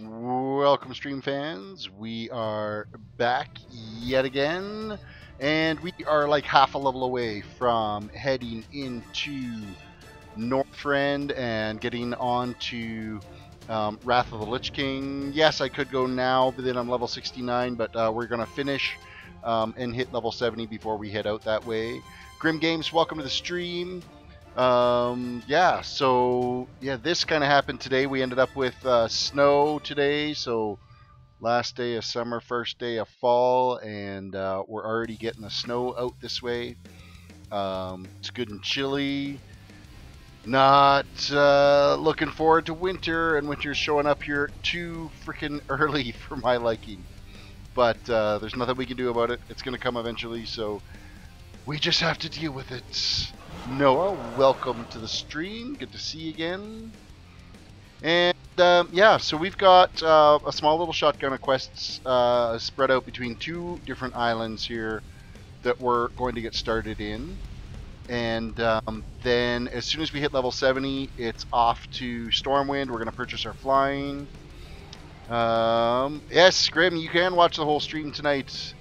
Welcome, stream fans. We are back yet again, and we are like half a level away from heading into Northrend and getting on to Wrath of the Lich King. Yes, I could go now, but then I'm level 69, but we're going to finish and hit level 70 before we head out that way. Grim Games, welcome to the stream. This kind of happened today. We ended up with snow today, so last day of summer, first day of fall, and we're already getting the snow out this way. It's good and chilly. Not looking forward to winter, and winter's showing up here too freaking early for my liking. But there's nothing we can do about it. It's going to come eventually, so we just have to deal with it. Noah, welcome to the stream. Good to see you again. And so we've got a small little shotgun of quests spread out between two different islands here that we're going to get started in. And then as soon as we hit level 70, it's off to Stormwind. We're going to purchase our flying. Yes, Grim, you can watch the whole stream tonight.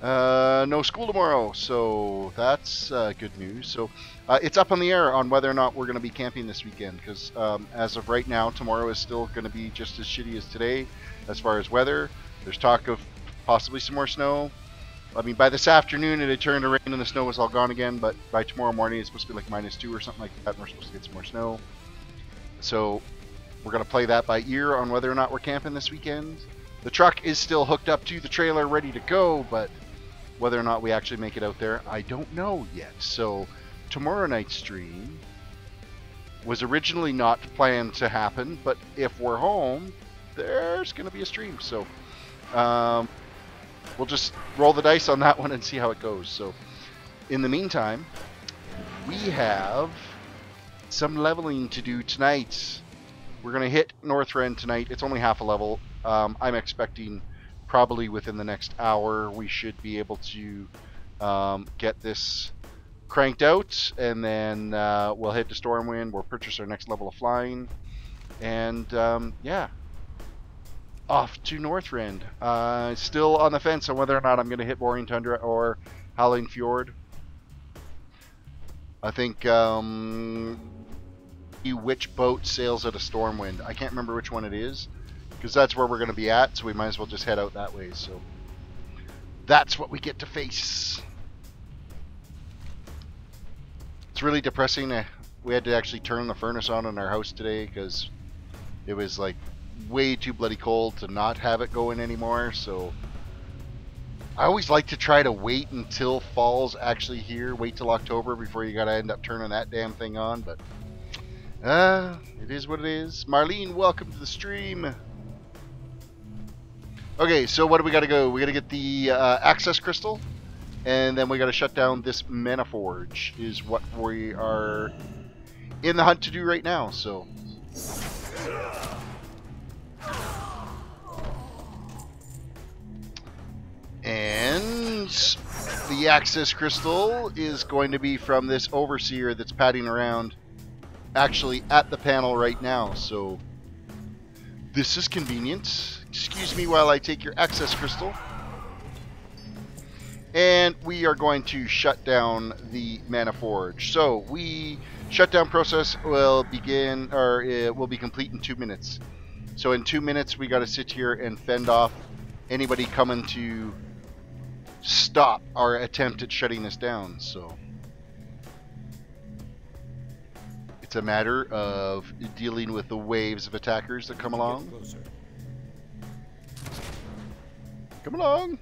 No school tomorrow, so that's good news. So it's up in the air on whether or not we're going to be camping this weekend, because as of right now, tomorrow is still going to be just as shitty as today as far as weather. There's talk of possibly some more snow. I mean, by this afternoon it had turned to rain and the snow was all gone again, but by tomorrow morning it's supposed to be like -2 or something like that, and we're supposed to get some more snow. So we're going to play that by ear on whether or not we're camping this weekend. The truck is still hooked up to the trailer, ready to go, but whether or not we actually make it out there, I don't know yet. So tomorrow night's stream was originally not planned to happen, but if we're home, there's going to be a stream. So we'll just roll the dice on that one and see how it goes. So in the meantime, we have some leveling to do tonight. We're going to hit Northrend tonight. It's only half a level. I'm expecting probably within the next hour we should be able to get this cranked out, and then we'll head to Stormwind. We'll purchase our next level of flying, and off to Northrend. Still on the fence on whether or not I'm going to hit Borean Tundra or Howling Fjord. I think which boat sails out of Stormwind. I can't remember which one it is, because that's where we're going to be at, so we might as well just head out that way. So that's what we get to face. It's really depressing. We had to actually turn the furnace on in our house today because it was like way too bloody cold to not have it going anymore. So I always like to try to wait until fall's actually here, wait till October before you got to end up turning that damn thing on, but it is what it is. Marlene, welcome to the stream. Okay, so what do we got to go? We got to get the access crystal, and then we got to shut down this mana forge is what we are in the hunt to do right now. So and the access crystal is going to be from this overseer that's padding around actually at the panel right now. So this is convenient. Excuse me while I take your access crystal. And we are going to shut down the mana forge. So shutdown process will begin, or it will be complete in 2 minutes. So in 2 minutes we got to sit here and fend off anybody coming to stop our attempt at shutting this down. So it's a matter of dealing with the waves of attackers that come along. Come along.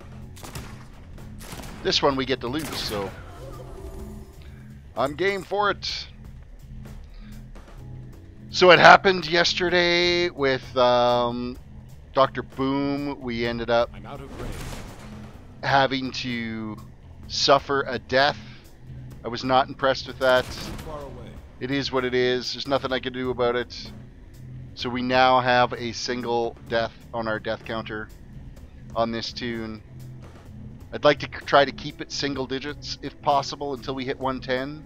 This one we get to lose, so I'm game for it. So it happened yesterday with Dr. Boom. We ended up having to suffer a death. I was not impressed with that. It is what it is. There's nothing I can do about it. So we now have a single death on our death counter on this toon. I'd like to try to keep it single digits if possible until we hit 110.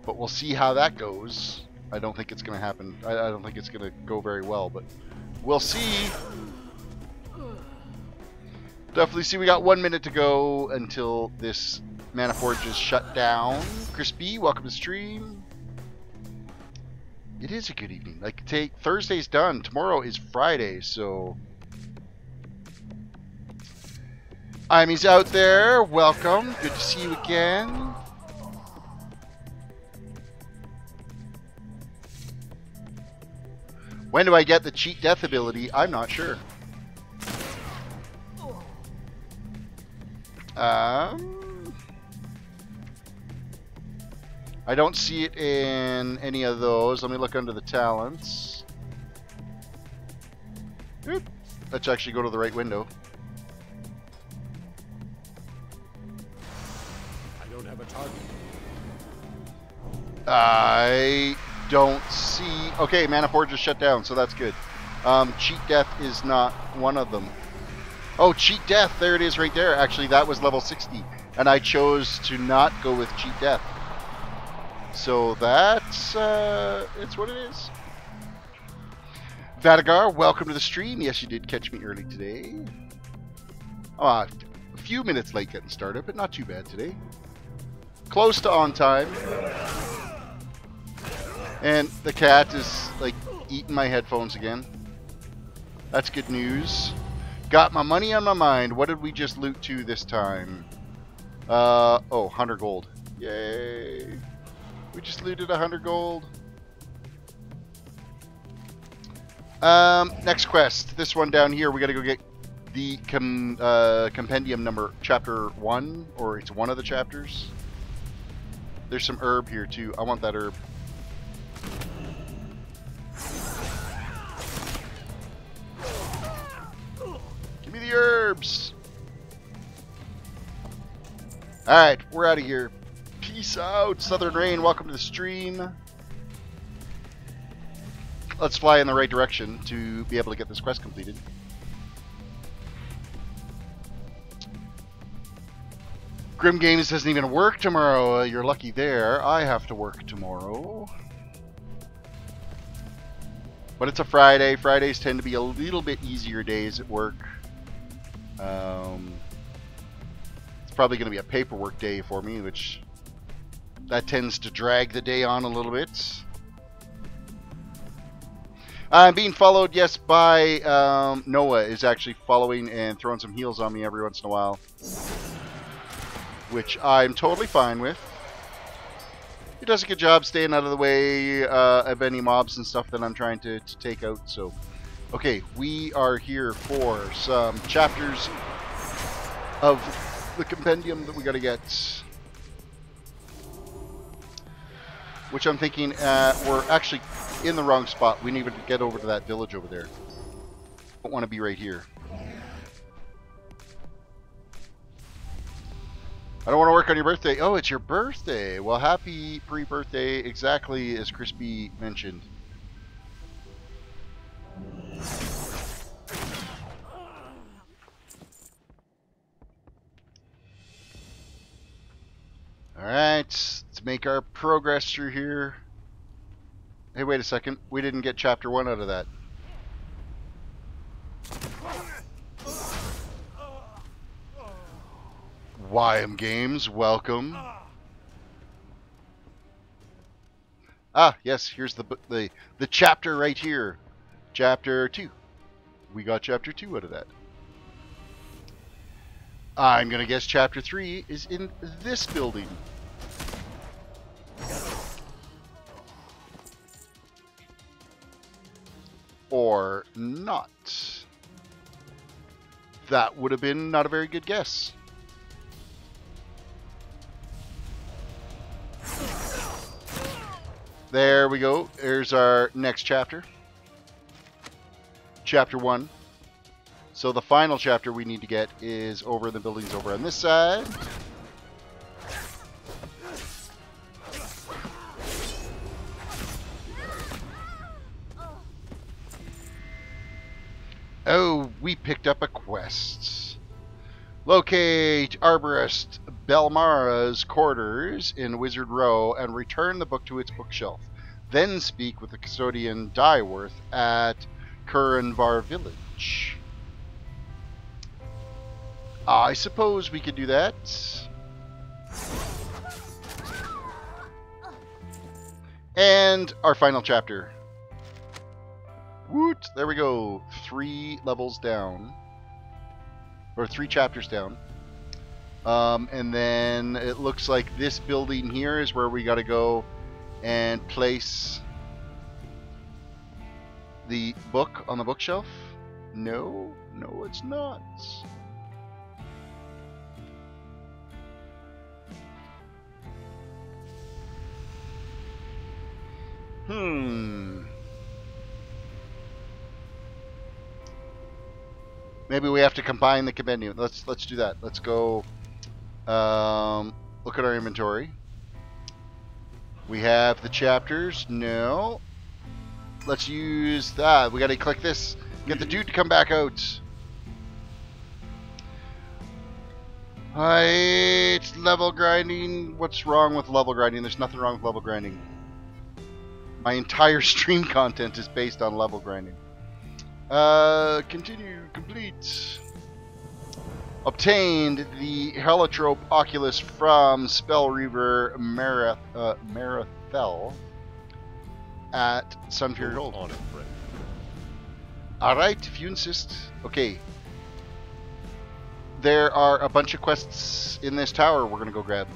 But we'll see how that goes. I don't think it's going to happen. I don't think it's going to go very well, but We'll see. Definitely see. We got 1 minute to go until this Mana Forge is shut down. Crispy, welcome to stream. It is a good evening. Like, Thursday's done. Tomorrow is Friday, so... Imy's out there. Welcome. Good to see you again. When do I get the cheat death ability? I'm not sure. I don't see it in any of those. Let me look under the talents. Oop. Let's actually go to the right window. I don't have a target. I don't see... Okay, Mana Forge is shut down, so that's good. Cheat Death is not one of them. Oh, Cheat Death, there it is right there. Actually, that was level 60, and I chose to not go with Cheat Death. So that's, it's what it is. Vadagar, welcome to the stream. Yes, you did catch me early today. A few minutes late getting started, but not too bad today. Close to on time. And the cat is, like, eating my headphones again. That's good news. Got my money on my mind. What did we just loot to this time? Oh, 100 gold. Yay. We just looted 100 gold. Next quest. This one down here. We gotta go get the compendium number, chapter 1, or it's one of the chapters. There's some herb here too. I want that herb. Give me the herbs. Alright, we're out of here. Peace out, Southern Rain. Welcome to the stream. Let's fly in the right direction to be able to get this quest completed. Grim Games doesn't even work tomorrow. You're lucky there. I have to work tomorrow. But it's a Friday. Fridays tend to be a little bit easier days at work. It's probably going to be a paperwork day for me, which that tends to drag the day on a little bit. I'm being followed, yes, by Noah is actually following and throwing some heals on me every once in a while, which I'm totally fine with. He does a good job staying out of the way of any mobs and stuff that I'm trying to take out. So, okay, we are here for some chapters of the compendium that we got to get. Which I'm thinking we're actually in the wrong spot. We need to get over to that village over there. Don't want to be right here. I don't want to work on your birthday. Oh, it's your birthday. Well, happy pre-birthday, exactly as Crispy mentioned. Alright, let's make our progress through here. Hey, wait a second. We didn't get chapter 1 out of that. YM Games, welcome. Ah, yes, here's the chapter right here. Chapter 2. We got chapter 2 out of that. I'm gonna guess chapter 3 is in this building. Or not. That would have been not a very good guess. There we go. There's our next chapter. Chapter 1. So the final chapter we need to get is over in the buildings over on this side. Oh, we picked up a quest. Locate Arborist Belmara's quarters in Wizard Row and return the book to its bookshelf. Then speak with the custodian Dyeworth at Kuranvar village. I suppose we could do that. And our final chapter. Woot! There we go. 3 levels down. Or 3 chapters down. And then it looks like this building here is where we got to go and place the book on the bookshelf. No, it's not. Maybe we have to combine the compendium. Let's do that. Let's go look at our inventory. We have the chapters. No. Let's use that. We got to click this. Get the dude to come back out. It's level grinding. What's wrong with level grinding? There's nothing wrong with level grinding. My entire stream content is based on level grinding. Continue, complete. Obtained the Heliotrope Oculus from Spellreaver Marathel at Sunfury Gold. Alright, if you insist. Okay. There are a bunch of quests in this tower we're going to go grab.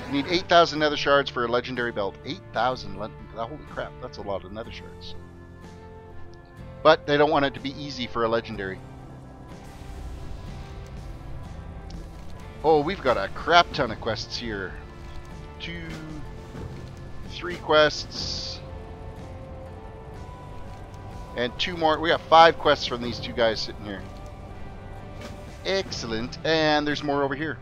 We need 8,000 nether shards for a legendary belt. 8,000? Holy crap, that's a lot of nether shards. But they don't want it to be easy for a legendary. Oh, we've got a crap ton of quests here. 2, 3 quests. And 2 more. We got 5 quests from these 2 guys sitting here. Excellent. And there's more over here.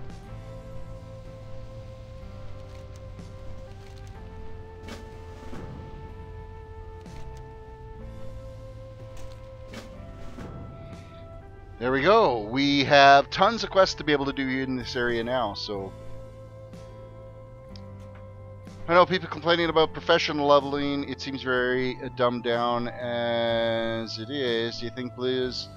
There we go. We have tons of quests to be able to do in this area now, so... I know people complaining about professional leveling. It seems very dumbed down as it is. Do you think Blizz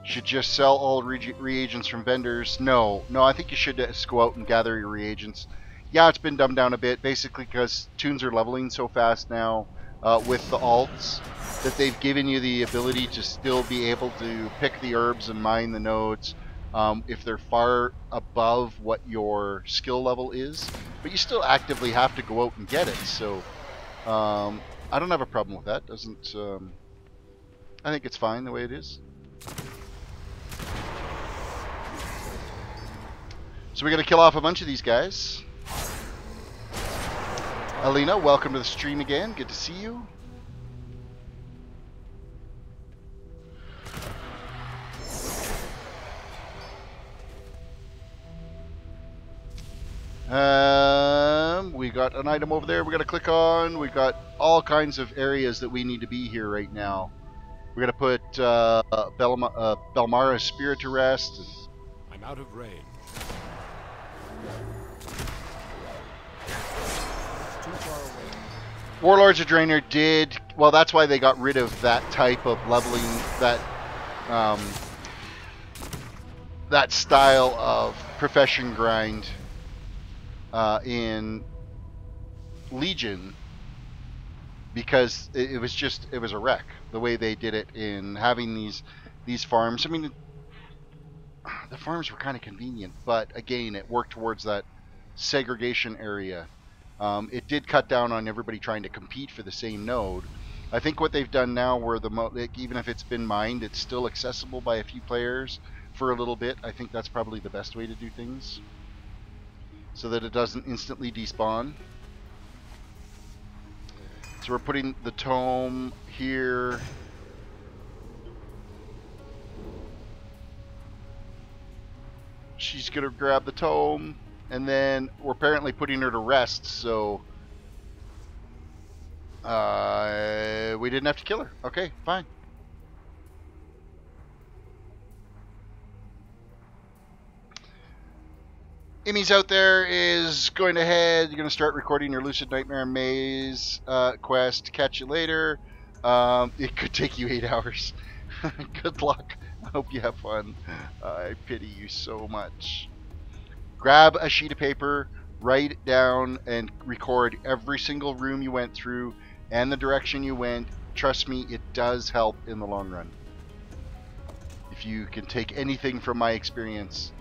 should just sell all reagents from vendors? No, I think you should just go out and gather your reagents. Yeah, it's been dumbed down a bit, basically because toons are leveling so fast now with the alts that they've given you the ability to still be able to pick the herbs and mine the nodes if they're far above what your skill level is. But you still actively have to go out and get it, so I don't have a problem with that. Doesn't I think it's fine the way it is. So we're going to kill off a bunch of these guys. Alina, welcome to the stream again. Good to see you. We got an item over there we got to click on. We've got all kinds of areas that we need to be here right now. We're going to put Belmara's spirit to rest. I'm out of range. Too far away. Warlords of Draenor did... Well, that's why they got rid of that type of leveling, that style of profession grind in Legion, because it was a wreck the way they did it in having these farms. I mean, the farms were kind of convenient, but again, it worked towards that segregation area. It did cut down on everybody trying to compete for the same node. I think what they've done now, where even if it's been mined, it's still accessible by a few players for a little bit. I think that's probably the best way to do things, so that it doesn't instantly despawn. So we're putting the tome here. She's gonna grab the tome, and then we're apparently putting her to rest, so we didn't have to kill her. Okay, fine. Imi's out there is going ahead. You're going to start recording your Lucid Nightmare Maze quest. Catch you later. It could take you 8 hours. Good luck. I hope you have fun. I pity you so much. Grab a sheet of paper, write it down, and record every single room you went through and the direction you went. Trust me, it does help in the long run. If you can take anything from my experience,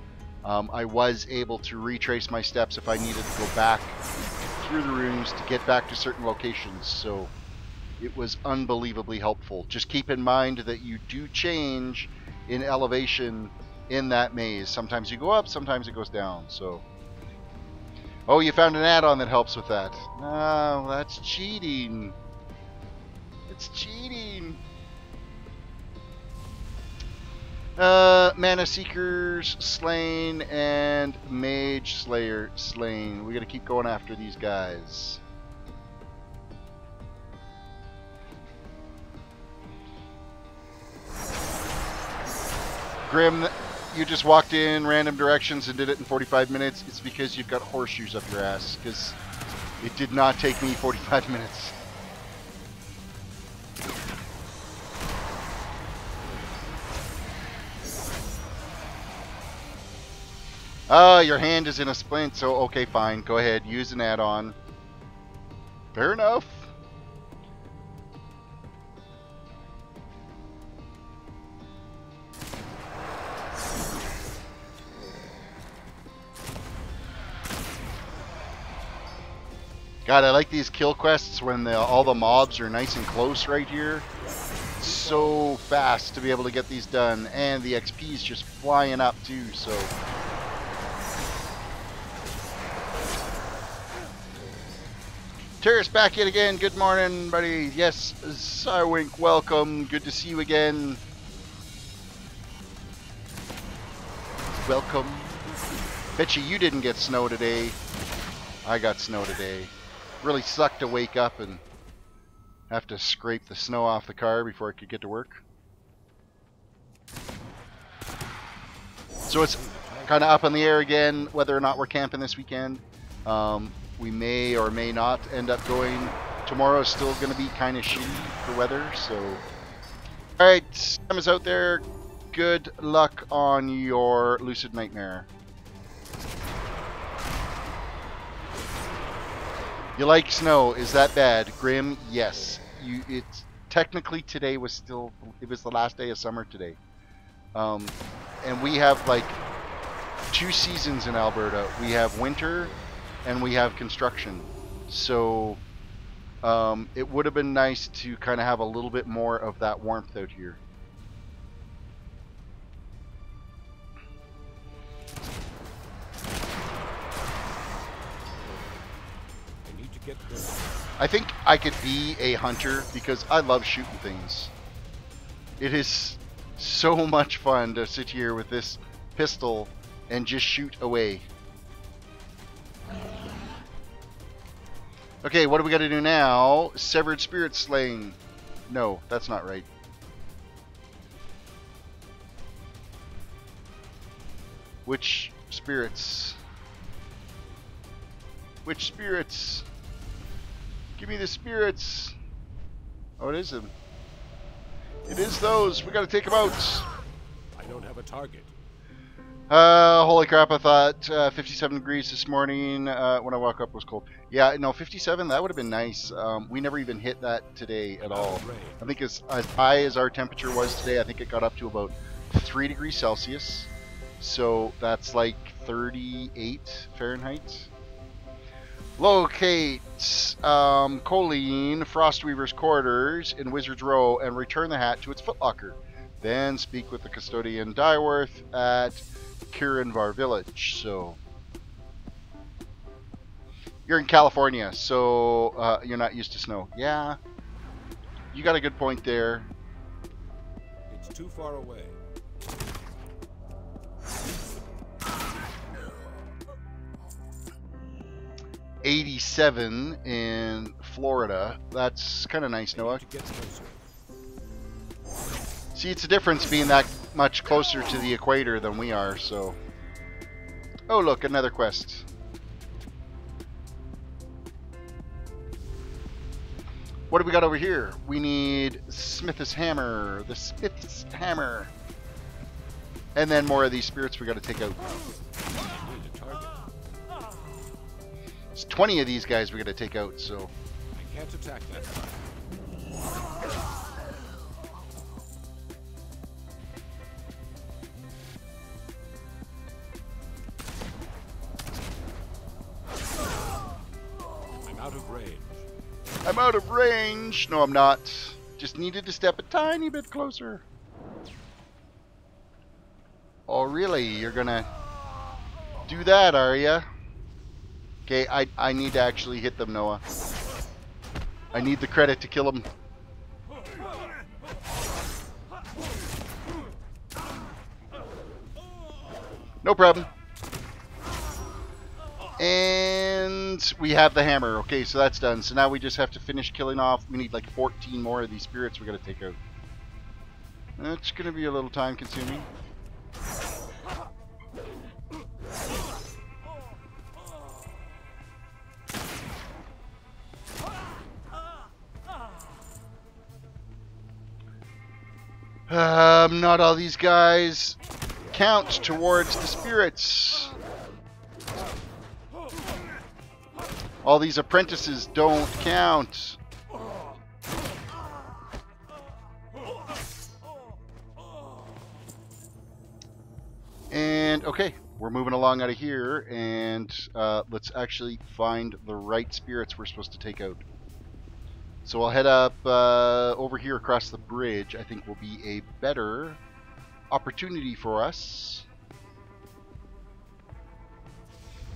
I was able to retrace my steps if I needed to go back through the rooms to get back to certain locations. So it was unbelievably helpful. Just keep in mind that you do change in elevation in that maze. Sometimes you go up, sometimes it goes down. So, oh, you found an add-on that helps with that. No, that's cheating. It's cheating. Mana Seekers slain and Mage Slayer slain. We gotta keep going after these guys. Grim, you just walked in random directions and did it in 45 minutes. It's because you've got horseshoes up your ass, because it did not take me 45 minutes. Your hand is in a splint, so okay, fine. Go ahead, use an add-on. Fair enough. God, I like these kill quests when all the mobs are nice and close right here. It's so fast to be able to get these done, and the XP is just flying up too, so... Terris back yet again. Good morning, buddy. Yes, Sywink, welcome. Good to see you again. Welcome. Betcha you didn't get snow today. I got snow today. Really sucked to wake up and have to scrape the snow off the car before I could get to work. So it's kind of up in the air again whether or not we're camping this weekend. We may or may not end up going. Tomorrow is still going to be kind of shitty for weather, so... Alright, Sam is out there. Good luck on your Lucid Nightmare. You like snow? Is that bad? Grim? Yes. It's technically today was still... It was the last day of summer today. And we have like 2 seasons in Alberta. We have winter... and we have construction, so it would have been nice to kind of have a little bit more of that warmth out here. I need to get this. I think I could be a hunter because I love shooting things. It is so much fun to sit here with this pistol and just shoot away. Okay, what do we got to do now? Severed Spirit Slaying. No, that's not right. Which spirits? Which spirits? Give me the spirits. Oh, it is them. It is those. We got to take them out. I don't have a target. Holy crap, I thought 57 degrees this morning when I woke up was cold. Yeah, no, 57, that would have been nice. We never even hit that today at all. I think as high as our temperature was today, I think it got up to about 3 degrees Celsius. So that's like 38 Fahrenheit. Locate Colleen, Frostweaver's quarters in Wizard's Row and return the hat to its footlocker. Then speak with the custodian Dyeworth at Kirinvar Village. So you're in California, so you're not used to snow. Yeah, you got a good point there. It's too far away. '87 in Florida. That's kind of nice, Noah. See, it's a difference being that much closer to the equator than we are, so... Oh, look, another quest. What do we got over here? We need Smith's Hammer. The Smith's Hammer. And then more of these spirits we got to take out. Need a target. It's 20 of these guys we got to take out, so... I can't attack that fire. I'm out of range. I'm out of range. No, I'm not. Just needed to step a tiny bit closer. Oh, really? You're gonna do that, are ya? Okay, I need to actually hit them, Noah. I need the credit to kill them. No problem. And we have the hammer. Okay, so that's done. So now we just have to finish killing off. We need like 14 more of these spirits we got to take out. That's going to be a little time consuming. Not all these guys count towards the spirits. All these apprentices don't count. And okay, we're moving along out of here, and let's actually find the right spirits we're supposed to take out. So I'll head up over here across the bridge. I think will be a better opportunity for us.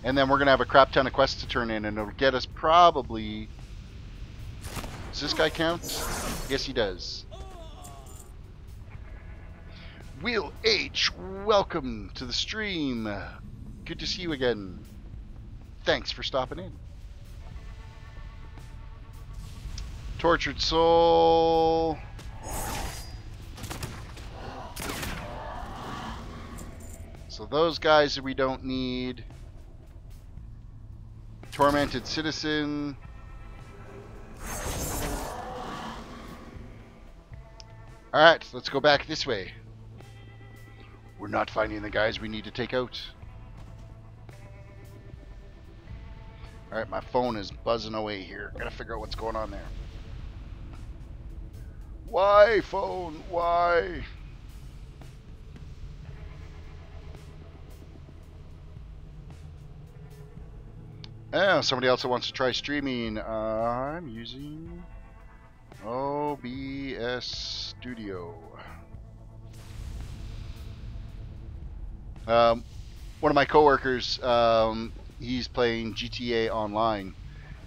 And then we're going to have a crap ton of quests to turn in, and it'll get us probably... Does this guy count? Yes, he does. Will H, welcome to the stream. Good to see you again. Thanks for stopping in. Tortured Soul. So those guys we don't need. Tormented Citizen. Alright, let's go back this way. We're not finding the guys we need to take out. Alright, my phone is buzzing away here. Gotta figure out what's going on there. Why, phone? Why? Oh, somebody else that wants to try streaming. I'm using OBS Studio. One of my coworkers, he's playing GTA Online,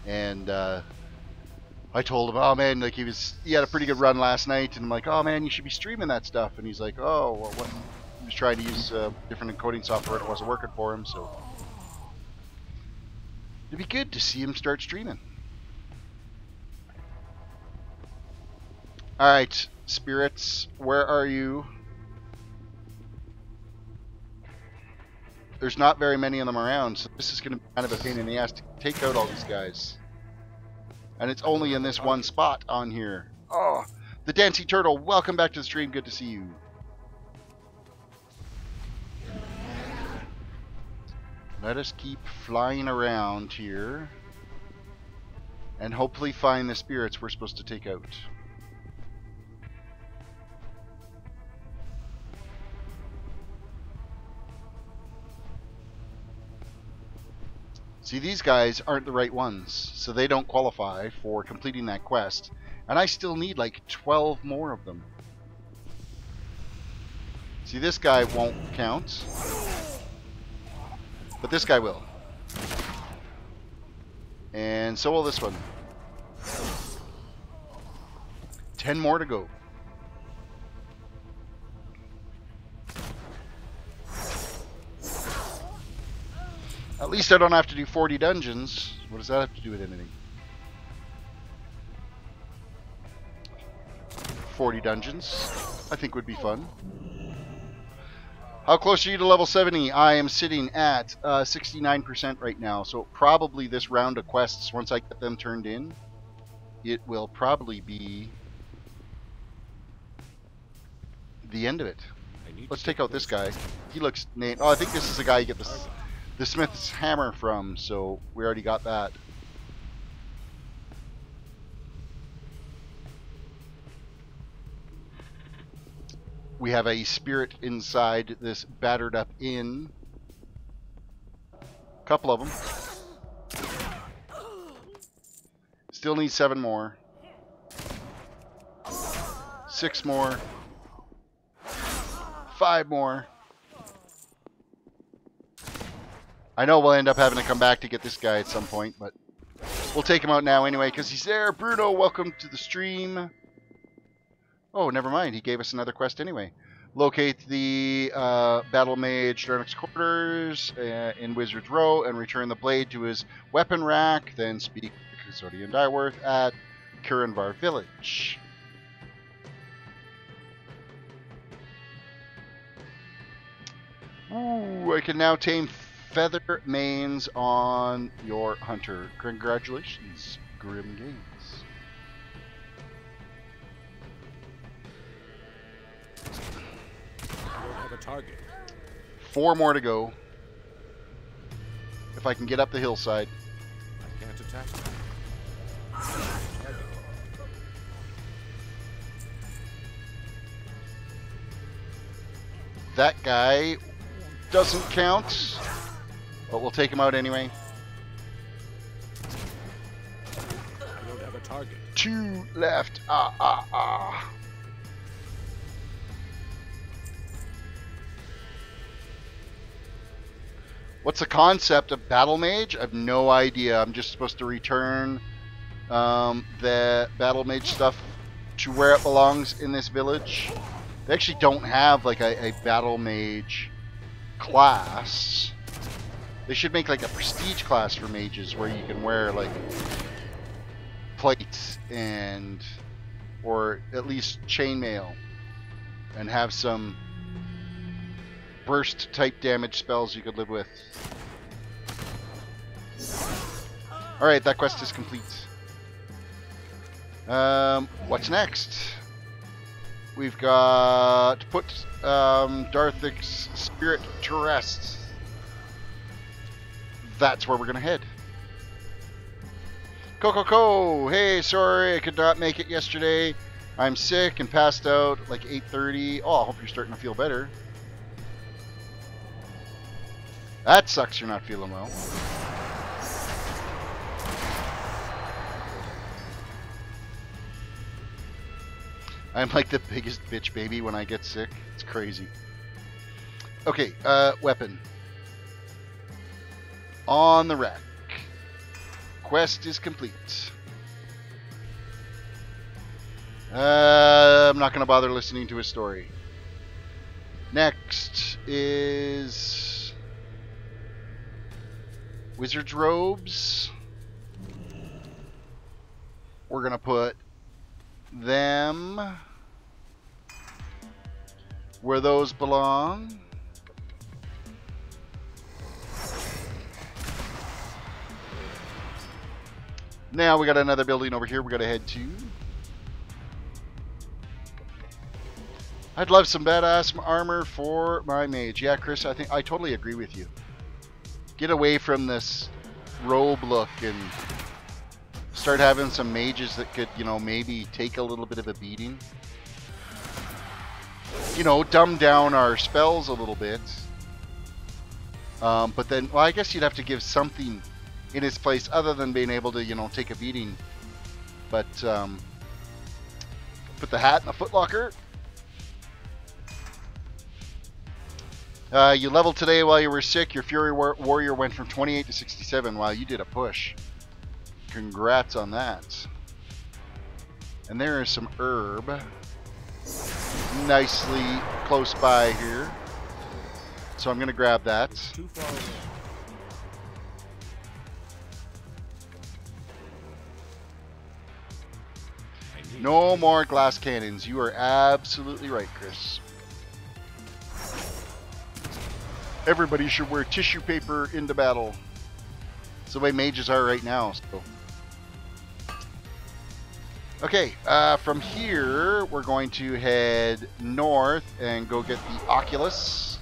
and I told him, oh man, like he had a pretty good run last night, and I'm like, oh man, you should be streaming that stuff, and he's like, oh, well, what? He was trying to use different encoding software, and it wasn't working for him, so it'd be good to see him start streaming. All right, spirits, where are you? There's not very many of them around, so this is going to be kind of a pain in the ass to take out all these guys. And it's only in this one spot on here. Oh, the Dancing Turtle, welcome back to the stream. Good to see you. Let us keep flying around here and hopefully find the spirits we're supposed to take out. See, these guys aren't the right ones, so they don't qualify for completing that quest. And I still need like 12 more of them. See, this guy won't count, but this guy will. And so will this one. 10 more to go. At least I don't have to do 40 dungeons. What does that have to do with anything? 40 dungeons, I think would be fun. How close are you to level 70? I am sitting at 69% right now, so probably this round of quests, once I get them turned in, it will probably be the end of it. Let's take out this guy. He looks named. Oh, I think this is the guy you get the Smith's hammer from, so we already got that. We have a spirit inside this battered up inn. Couple of them. Still need 7 more. 6 more. 5 more. I know we'll end up having to come back to get this guy at some point, but we'll take him out now anyway because he's there. Bruno, welcome to the stream. Oh, never mind. He gave us another quest anyway. Locate the Battle Mage Darnix quarters in Wizard's Row and return the blade to his weapon rack. Then speak to Custodian Dyeworth at Kiranvar Village. Ooh, I can now tame feather manes on your hunter. Congratulations, Grim Games. A target. 4 more to go. If I can get up the hillside. I can't attack. That guy doesn't count, but we'll take him out anyway. I don't have a target. 2 left. What's the concept of Battle Mage? I have no idea. I'm just supposed to return the Battle Mage stuff to where it belongs in this village. They actually don't have like a Battle Mage class. They should make like a prestige class for mages where you can wear like plates and or at least chainmail and have some burst type damage spells you could live with. Alright, that quest is complete. What's next? We've got to put Darthic's spirit to rest. That's where we're gonna head. Coco, hey, sorry I could not make it yesterday. I'm sick and passed out like 8:30. Oh, I hope you're starting to feel better. That sucks you're not feeling well. I'm like the biggest bitch baby when I get sick. It's crazy. Okay, weapon. On the rack. Quest is complete. I'm not going to bother listening to his story. Next is Wizard's Robes. We're going to put them where those belong. Now we got another building over here we got to head to. I'd love some badass armor for my mage. Yeah, Chris, I think I totally agree with you. Get away from this robe look and start having some mages that could, you know, maybe take a little bit of a beating. You know, dumb down our spells a little bit. But then, well, I guess you'd have to give something in its place other than being able to, you know, take a beating. But put the hat in the footlocker. You leveled today while you were sick. Your Fury Warrior went from 28 to 67 while you did a push. Congrats on that. And there is some herb nicely close by here. So I'm going to grab that. Too far away. No more glass cannons. You are absolutely right, Chris. Everybody should wear tissue paper into battle. It's the way mages are right now. So Okay, from here, we're going to head north and go get the Oculus.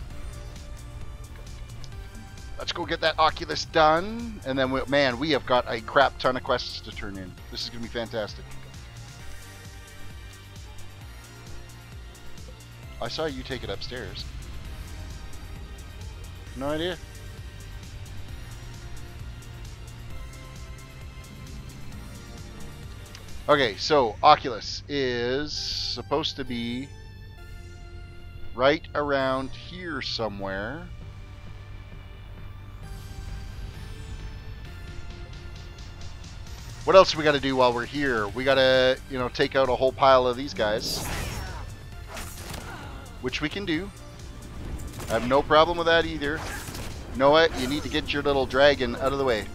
Let's go get that Oculus done. And then, man, we have got a crap ton of quests to turn in. This is going to be fantastic. I saw you take it upstairs. No idea. Okay, so Oculus is supposed to be right around here somewhere. What else do we got to do while we're here? We got to, you know, take out a whole pile of these guys, which we can do. I have no problem with that either. You know what? You need to get your little dragon out of the way.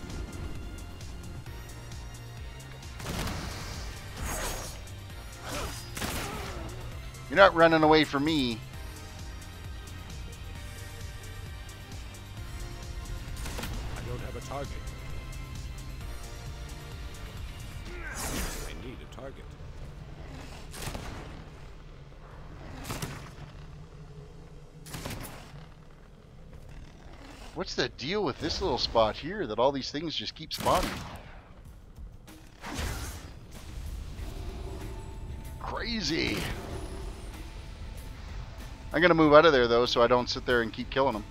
You're not running away from me. I don't have a target. I need a target. What's the deal with this little spot here that all these things just keep spawning? Crazy. I'm going to move out of there, though, so I don't sit there and keep killing them.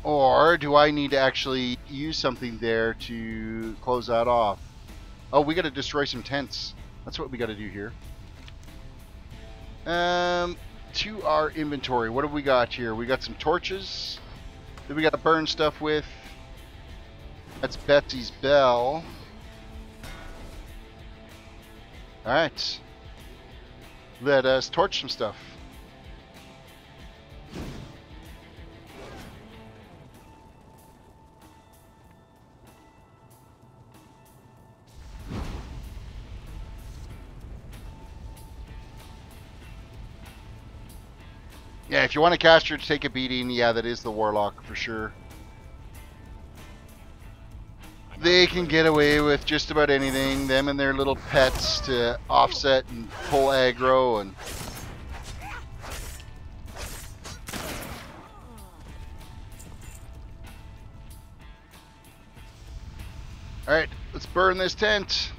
Or do I need to actually use something there to close that off? Oh, we got to destroy some tents. That's what we got to do here. To our inventory, what have we got here? We got some torches that we got to burn stuff with. That's Betsy's bell. Alright. Let us torch some stuff. Yeah, if you want a caster to take a beating, yeah, that is the Warlock for sure. They can get away with just about anything. Them and their little pets to offset and pull aggro and... Alright, let's burn this tent.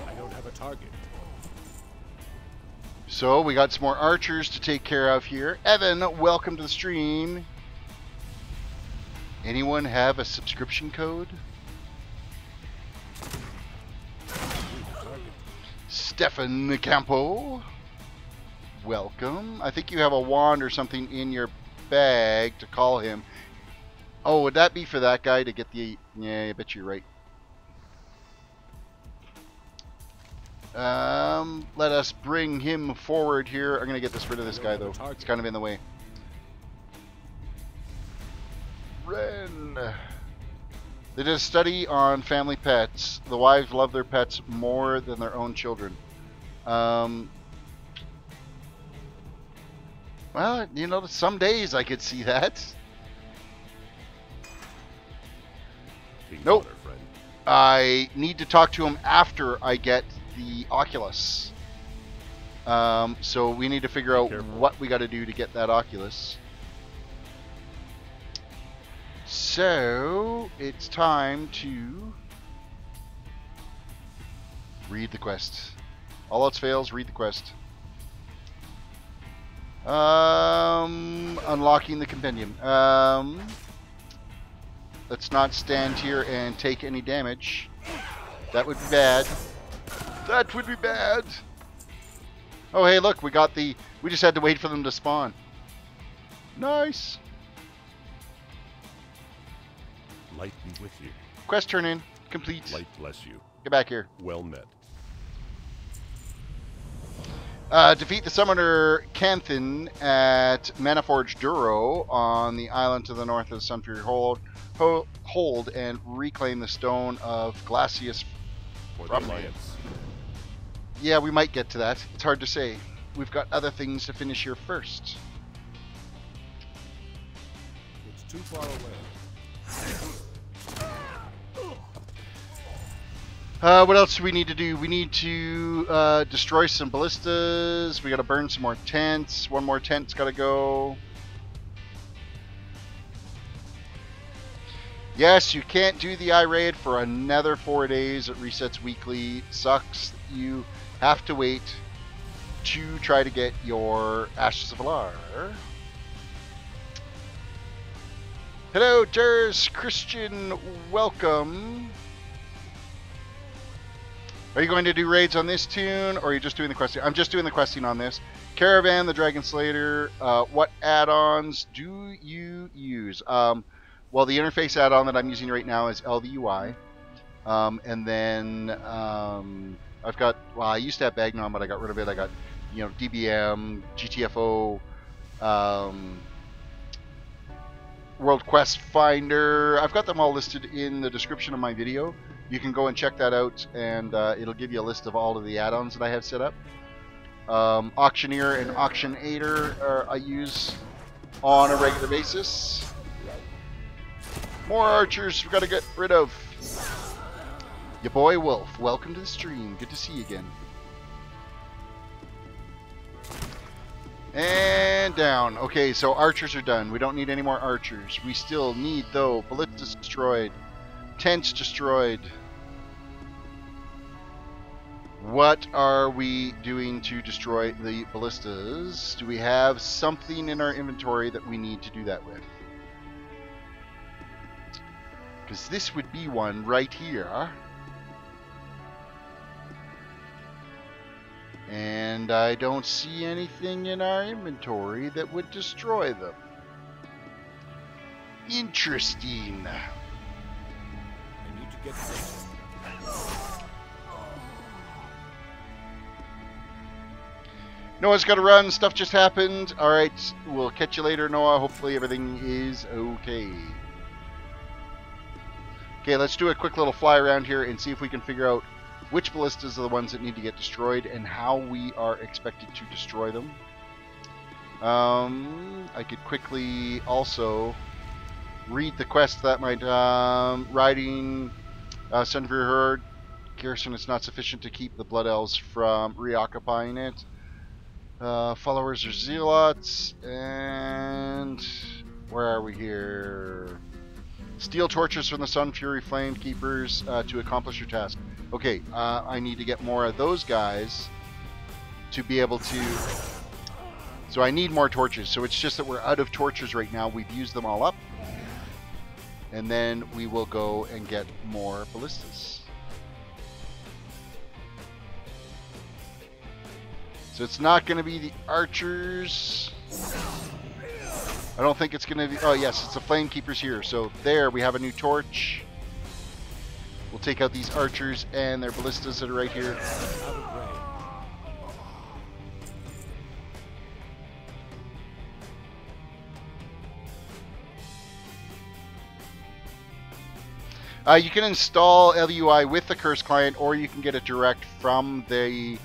I don't have a target. So we got some more archers to take care of here. Evan, welcome to the stream. Anyone have a subscription code? Stefan Campo, welcome. I think you have a wand or something in your bag to call him. Oh, would that be for that guy to get the... Yeah, I bet you're right. Let us bring him forward here. I'm going to get rid of this guy, though. It's kind of in the way. Ren. They did a study on family pets. The wives love their pets more than their own children. Well, you know, some days I could see that. Nope. I need to talk to him after I get the Oculus. So we need to figure out what we got to do to get that Oculus. So it's time to read the quest. All else fails, read the quest. Unlocking the compendium. Let's not stand here and take any damage. That would be bad. That would be bad. Oh, hey, look, we got the... We just had to wait for them to spawn. Nice. Light be with you. Quest turn in. Complete. Light bless you. Get back here. Well met. Defeat the summoner Canthin at Manaforge Duro on the island to the north of the Sunfury Hold and reclaim the stone of Glacius For the Alliance. Yeah, we might get to that. It's hard to say. we've got other things to finish here first. It's too far away. What else do we need to do? We need to destroy some ballistas. We got to burn some more tents. One more tent's got to go. Yes, you can't do the I-Raid for another 4 days. It resets weekly. Sucks. You have to wait to try to get your Ashes of Alar. Hello, Terris Christian. Welcome. Are you going to do raids on this toon, or are you just doing the questing? I'm just doing the questing on this. Caravan, the Dragon Slayer. What add-ons do you use? Well, the interface add-on that I'm using right now is LVUI. And then I've got, well, I used to have Bagnon, but I got rid of it. I got, DBM, GTFO, World Quest Finder. I've got them all listed in the description of my video. You can go and check that out, and it'll give you a list of all of the add-ons that I have set up. Auctioneer and Auctionator I use on a regular basis. More archers we've got to get rid of. Your boy Wolf, welcome to the stream. Good to see you again. And down. Okay, so archers are done. We don't need any more archers. We still need, though, ballistas destroyed. Tents destroyed. What are we doing to destroy the ballistas? Do we have something in our inventory that we need to do that with? Because this would be one right here. And I don't see anything in our inventory that would destroy them. Interesting. I need to get closer. Noah's got to run. Stuff just happened. Alright, we'll catch you later, Noah. Hopefully everything is okay. Okay, let's do a quick little fly around here and see if we can figure out which ballistas are the ones that need to get destroyed and how we are expected to destroy them. I could quickly also read the quest that might... riding Sun for your herd. Garrison is not sufficient to keep the Blood Elves from reoccupying it. Followers are zealots. And... where are we here? Steal torches from the Sun Fury Flame Keepers to accomplish your task. Okay, I need to get more of those guys to be able to... So I need more torches. So it's just that we're out of torches right now. We've used them all up. And then we will go and get more ballistas. So it's not going to be the archers. I don't think it's going to be... Oh, yes, it's the Flame Keepers here. So there, we have a new torch. We'll take out these archers and their ballistas that are right here. You can install LUI with the Curse client, or you can get it direct from the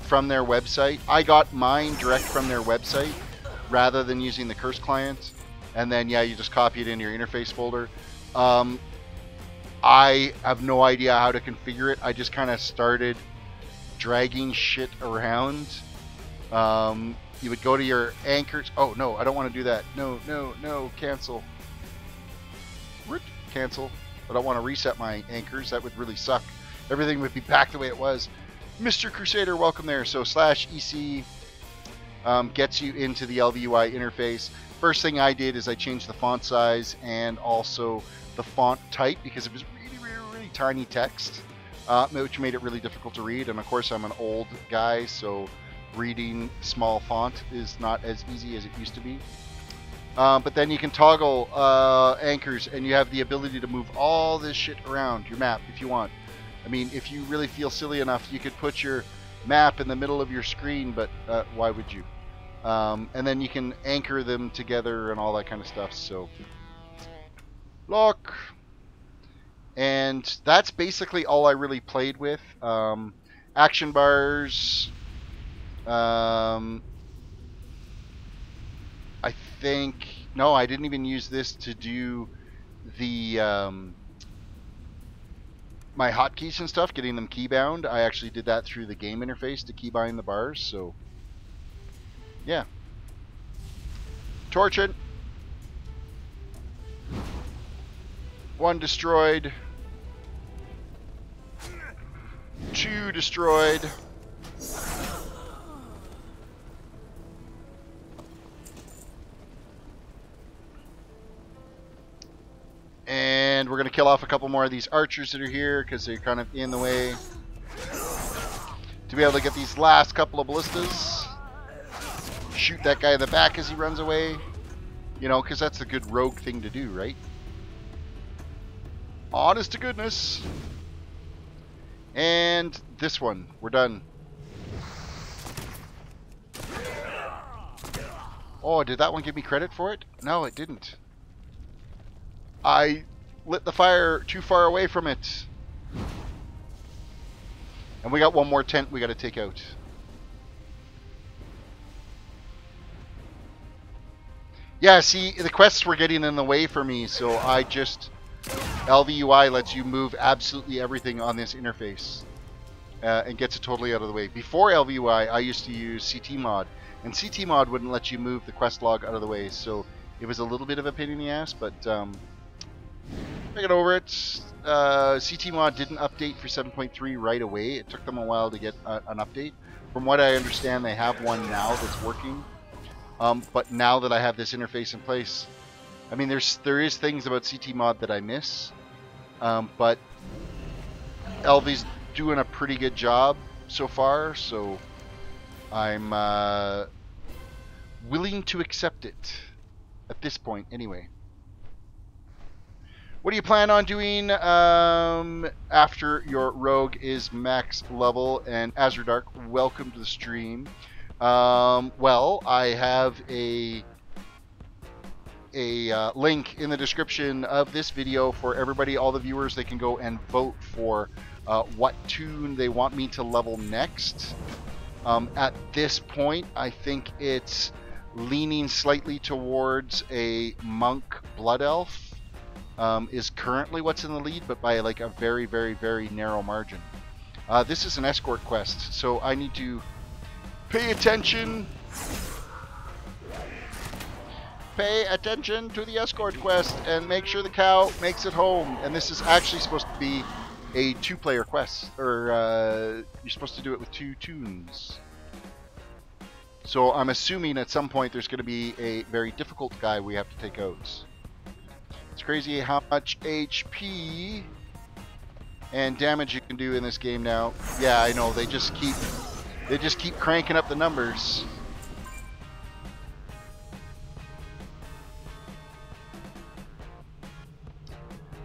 from their website. I got mine direct from their website rather than using the Curse client, and then yeah, you just copy it in your interface folder. I have no idea how to configure it. I just kind of started dragging shit around. You would go to your anchors. Oh no, I don't want to do that. No, cancel. Cancel. I don't want to reset my anchors. That would really suck. Everything would be back the way it was. Mr. Crusader, welcome there. So /EC gets you into the LVUI interface. First thing I did is I changed the font size and also the font type because it was really tiny text, which made it really difficult to read. And of course, I'm an old guy, so reading small font is not as easy as it used to be. But then you can toggle anchors, and you have the ability to move all this shit around your map if you want. I mean, if you really feel silly enough, you could put your map in the middle of your screen, but why would you? And then you can anchor them together and all that kind of stuff. So, look. And that's basically all I really played with. Action bars. I think no, I didn't even use this to do the my hotkeys and stuff, getting them keybound. I actually did that through the game interface to keybind the bars. So yeah, torching. One destroyed. 2 destroyed. And we're going to kill off a couple more of these archers that are here because they're kind of in the way. To be able to get these last couple of ballistas. Shoot that guy in the back as he runs away. You know, because that's the good rogue thing to do, right? Honest to goodness. And this one. We're done. Oh, did that one give me credit for it? No, it didn't. I lit the fire too far away from it. And we got one more tent we got to take out. Yeah, see, the quests were getting in the way for me, so I just... LVUI lets you move absolutely everything on this interface. And gets it totally out of the way. Before LVUI, I used to use CT mod. And CT mod wouldn't let you move the quest log out of the way, so it was a little bit of a pain in the ass, but I got over it. CT mod didn't update for 7.3 right away. It took them a while to get an update. From what I understand, they have one now that's working. But now that I have this interface in place, I mean, there is things about CT mod that I miss, but LV's doing a pretty good job so far, so I'm willing to accept it at this point anyway. What do you plan on doing after your rogue is max level? And Azurdark, welcome to the stream. Well, I have a link in the description of this video for everybody, all the viewers. They can go and vote for what toon they want me to level next. At this point, I think it's leaning slightly towards a monk blood elf. Is currently what's in the lead, but by like a very, very, very narrow margin. This is an escort quest, so I need to pay attention. Pay attention to the escort quest and make sure the cow makes it home. And this is actually supposed to be a 2-player quest, or you're supposed to do it with 2 toons. So I'm assuming at some point there's going to be a very difficult guy we have to take out. It's crazy how much HP and damage you can do in this game now. Yeah, I know, they just keep cranking up the numbers.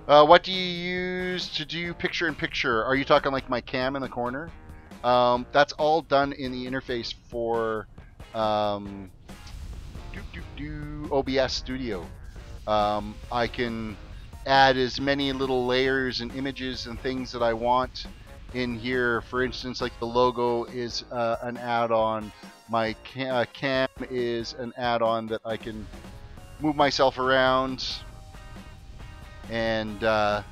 What do you use to do picture-in-picture? Are you talking like my cam in the corner? That's all done in the interface for OBS Studio. I can add as many little layers and images and things that I want in here. For instance, like the logo is an add-on. My cam is an add-on that I can move myself around. And I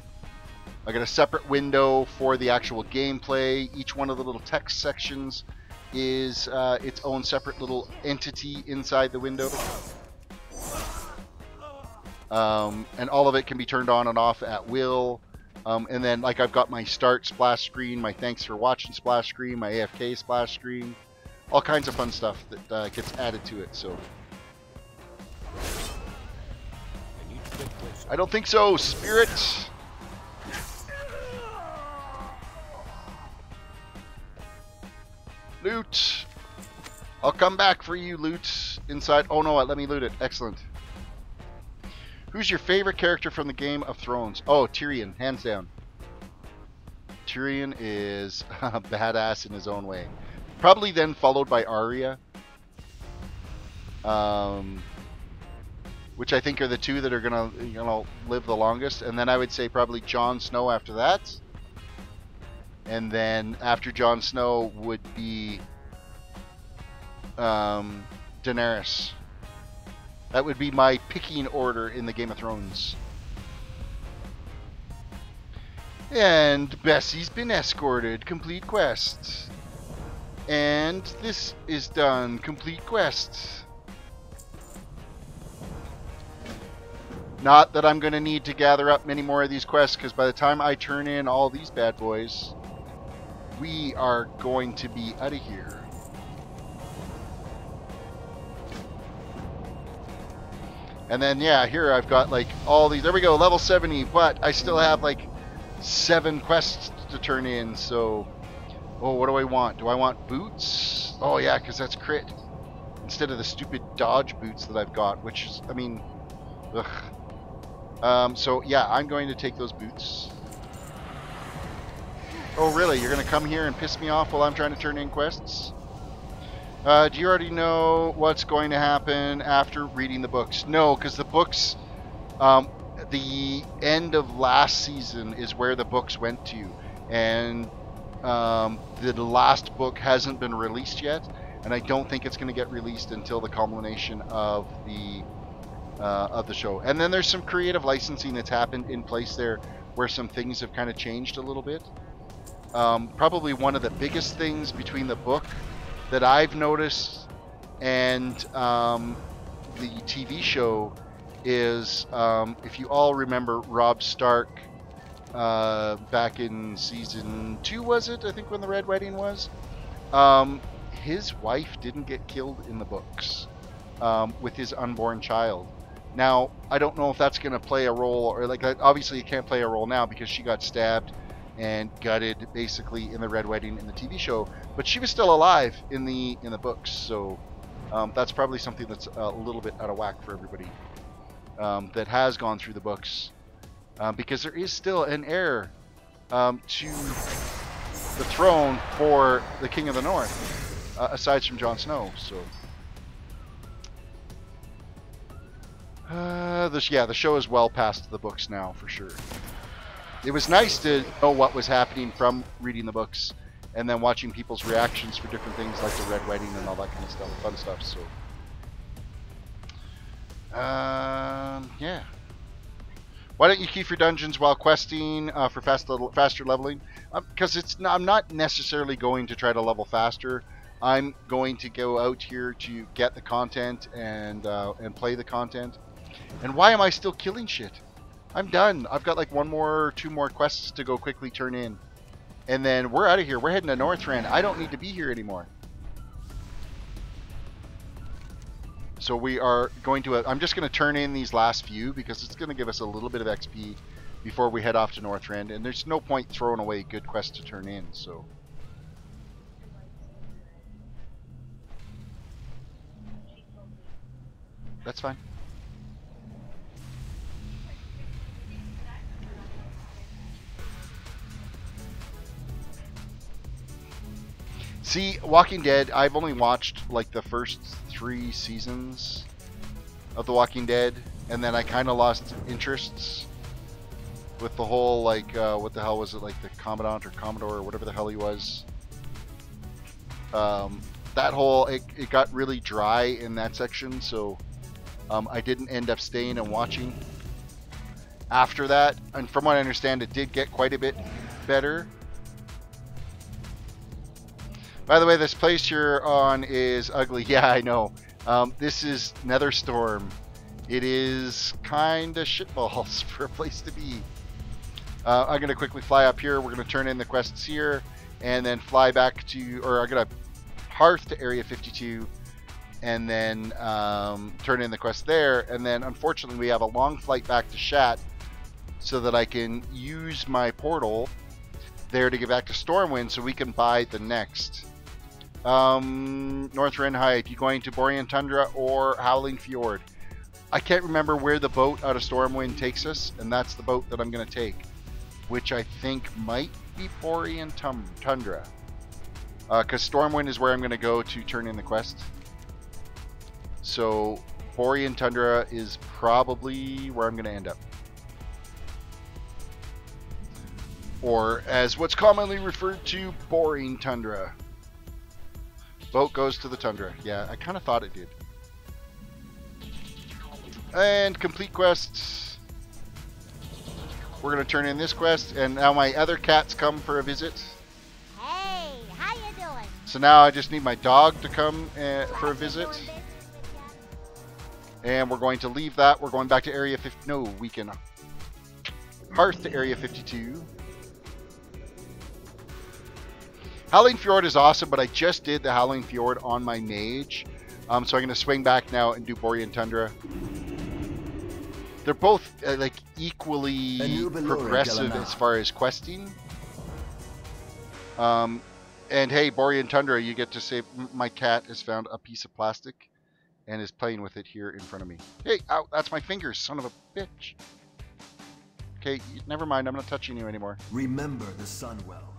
got a separate window for the actual gameplay. Each one of the little text sections is its own separate little entity inside the window. And all of it can be turned on and off at will. And then, like, I've got my start splash screen, my thanks for watching splash screen, my AFK splash screen, all kinds of fun stuff that gets added to it. So I don't think so, Spirit. Loot. I'll come back for you, loot inside. Oh no, let me loot it. Excellent. Who's your favorite character from the Game of Thrones? Oh, Tyrion, hands down. Tyrion is a badass in his own way. Probably then followed by Arya. Which I think are the two that are gonna, live the longest. And then I would say probably Jon Snow after that. And then after Jon Snow would be Daenerys. That would be my picking order in the Game of Thrones. And Bessie's been escorted. Complete quest. And this is done. Complete quest. Not that I'm going to need to gather up many more of these quests, because by the time I turn in all these bad boys, we are going to be out of here. And then, yeah, here I've got like all these. There we go, level 70. But I still have like 7 quests to turn in. So, oh, what do I want? Do I want boots? Oh, yeah, because that's crit. Instead of the stupid dodge boots that I've got, which is, I mean, ugh. So, yeah, I'm going to take those boots. Oh, really? You're going to come here and piss me off while I'm trying to turn in quests? Do you already know what's going to happen after reading the books? No, because the books, the end of last season is where the books went to. And the last book hasn't been released yet. And I don't think it's going to get released until the culmination of the show. And then there's some creative licensing that's happened in place there where some things have kind of changed a little bit. Probably one of the biggest things between the book that I've noticed and the TV show is, if you all remember Robb Stark back in season 2, was it? I think when the Red Wedding was. His wife didn't get killed in the books with his unborn child. Now, I don't know if that's going to play a role, or like, obviously it can't play a role now because she got stabbed and gutted basically in the Red Wedding in the TV show, but she was still alive in the books. So that's probably something that's a little bit out of whack for everybody that has gone through the books, because there is still an heir to the throne for the King of the North, aside from Jon Snow. So the show is well past the books now for sure. It was nice to know what was happening from reading the books and then watching people's reactions for different things like the Red Wedding and all that kind of stuff, fun stuff. So yeah, why don't you keep your dungeons while questing for faster leveling? Because I'm not necessarily going to try to level faster. I'm going to go out here to get the content and play the content. And why am I still killing shit? I'm done. I've got like 1 more, 2 more quests to go quickly turn in. And then we're out of here. We're heading to Northrend. I don't need to be here anymore. So we are going to... I'm just going to turn in these last few because it's going to give us a little bit of XP before we head off to Northrend. And there's no point throwing away good quests to turn in, so... That's fine. See, Walking Dead, I've only watched like the first 3 seasons of The Walking Dead, and then I kind of lost interests with the whole, like, what the hell was it, like the Commandant or Commodore or whatever the hell he was. That whole, it got really dry in that section, so I didn't end up staying and watching after that. And from what I understand, it did get quite a bit better. By the way, this place you're on is ugly. Yeah, I know. This is Netherstorm. It is kind of shitballs for a place to be. I'm going to quickly fly up here. We're going to turn in the quests here and then fly back to, or I'm going to hearth to Area 52 and then turn in the quest there. And then, unfortunately, we have a long flight back to Shat so that I can use my portal there to get back to Stormwind so we can buy the next. Northrend Height, you going to Borean Tundra or Howling Fjord? I can't remember where the boat out of Stormwind takes us, and that's the boat that I'm going to take, which I think might be Borean Tundra. Because Stormwind is where I'm going to go to turn in the quest. So Borean Tundra is probably where I'm going to end up. Or as what's commonly referred to, Boring Tundra. Boat goes to the Tundra. Yeah, I kind of thought it did. And complete quests. We're going to turn in this quest, and now my other cats come for a visit. Hey, how you doing? So now I just need my dog to come for a visit. And we're going to leave that. We're going back to Area 50. No, we can Hearth to Area 52. Howling Fjord is awesome, but I just did the Howling Fjord on my mage. So I'm going to swing back now and do Borean Tundra. They're both like equally progressive as far as questing. And hey, Borean Tundra, you get to say my cat has found a piece of plastic and is playing with it here in front of me. Hey, ow, that's my fingers, son of a bitch. Okay, never mind, I'm not touching you anymore. Remember the sun well.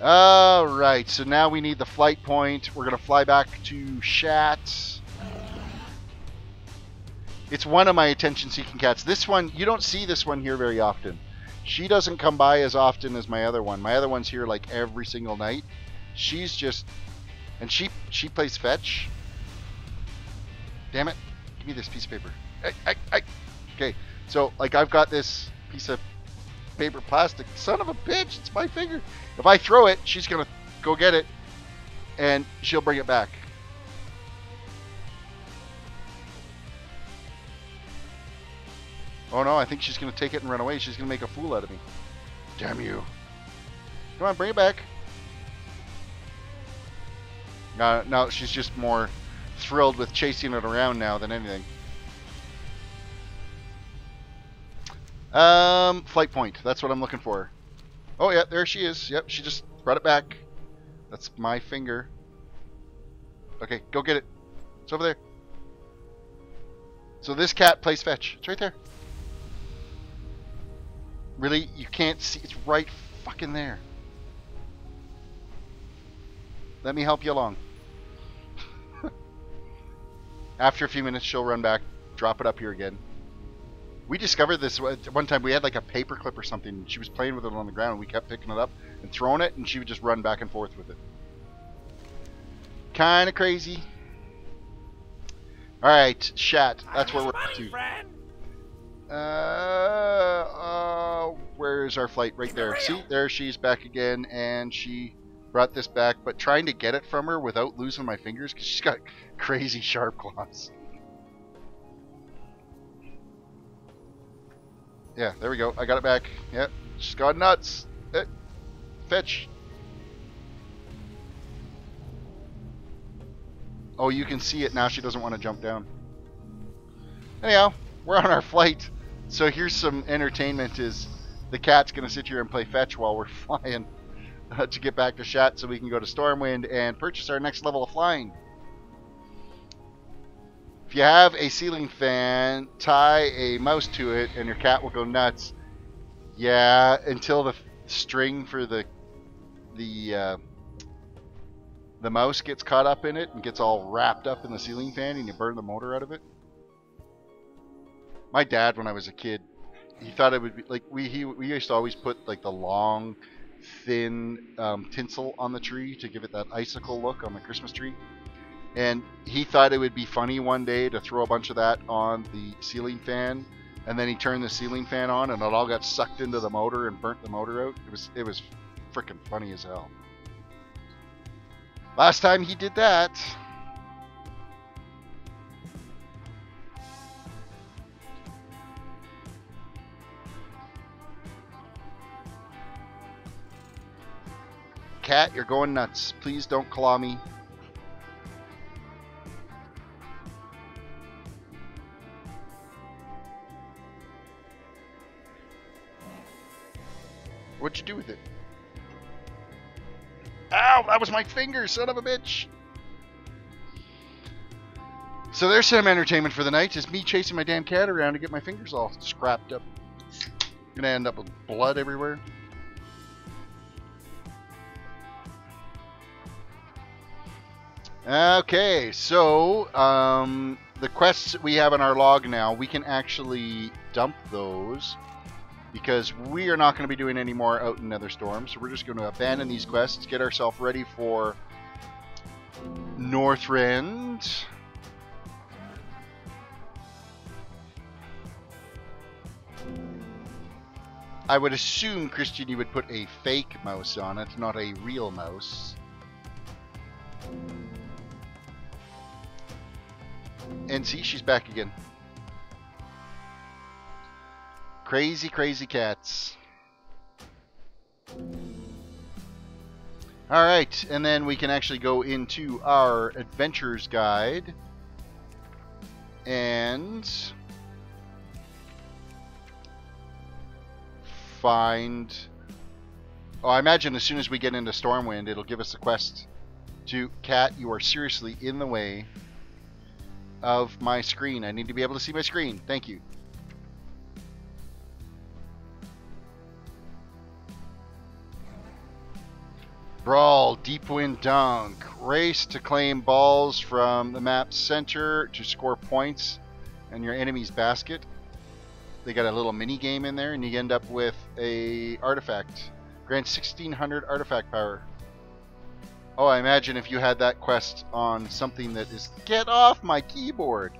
Alright, so now we need the flight point. We're going to fly back to Shat. It's one of my attention-seeking cats. This one, you don't see this one here very often. She doesn't come by as often as my other one. My other one's here like every single night. She's just... And she plays fetch. Damn it. Give me this piece of paper. Okay, so like I've got this piece of paper plastic. Son of a bitch, it's my finger. If I throw it, she's going to go get it. And she'll bring it back. Oh no, I think she's going to take it and run away. She's going to make a fool out of me. Damn you. Come on, bring it back. No, she's just more thrilled with chasing it around now than anything. Flight point. That's what I'm looking for. Oh yeah, there she is. Yep, she just brought it back. That's my finger. Okay, go get it. It's over there. So this cat plays fetch. It's right there. Really? You can't see? It's right fucking there. Let me help you along. After a few minutes, she'll run back, drop it up here again. We discovered this one time. We had like a paper clip or something. She was playing with it on the ground. We kept picking it up and throwing it, and she would just run back and forth with it. Kind of crazy. All right, Shat. That's where we're up to. Where's our flight? Right there. See, there she's back again, and she brought this back, but trying to get it from her without losing my fingers because she's got crazy sharp claws. Yeah, there we go. I got it back. Yep, she's gone nuts. Fetch. Oh, you can see it now. She doesn't want to jump down. Anyhow, we're on our flight. So here's some entertainment. Is the cat's going to sit here and play fetch while we're flying to get back to Shat so we can go to Stormwind and purchase our next level of flying. If you have a ceiling fan, tie a mouse to it and your cat will go nuts. Yeah, until the string for the mouse gets caught up in it and gets all wrapped up in the ceiling fan and you burn the motor out of it. My dad, when I was a kid, he thought it would be like we used to always put like the long, thin tinsel on the tree to give it that icicle look on the Christmas tree. And he thought it would be funny one day to throw a bunch of that on the ceiling fan, and then he turned the ceiling fan on, and it all got sucked into the motor and burnt the motor out. It was freaking funny as hell. Last time he did that. Cat, you're going nuts. Please don't claw me. What'd you do with it? Ow! That was my finger, son of a bitch! So there's some entertainment for the night. Is me chasing my damn cat around to get my fingers all scrapped up. Gonna end up with blood everywhere. Okay, so the quests that we have in our log now, we can actually dump those because we are not going to be doing any more out in Netherstorm. So we're just going to abandon these quests, get ourselves ready for Northrend. I would assume, Christian, you would put a fake mouse on it, not a real mouse. And see, she's back again. Crazy, crazy cats. Alright, and then we can actually go into our adventures guide and find... Oh, I imagine as soon as we get into Stormwind, it'll give us a quest to... Cat, you are seriously in the way of my screen. I need to be able to see my screen. Thank you. Brawl, Deep Wind Dunk. Race to claim balls from the map's center to score points in your enemy's basket. They got a little mini game in there, and you end up with a artifact. Grants 1600 artifact power. Oh, I imagine if you had that quest on something that is... Get off my keyboard!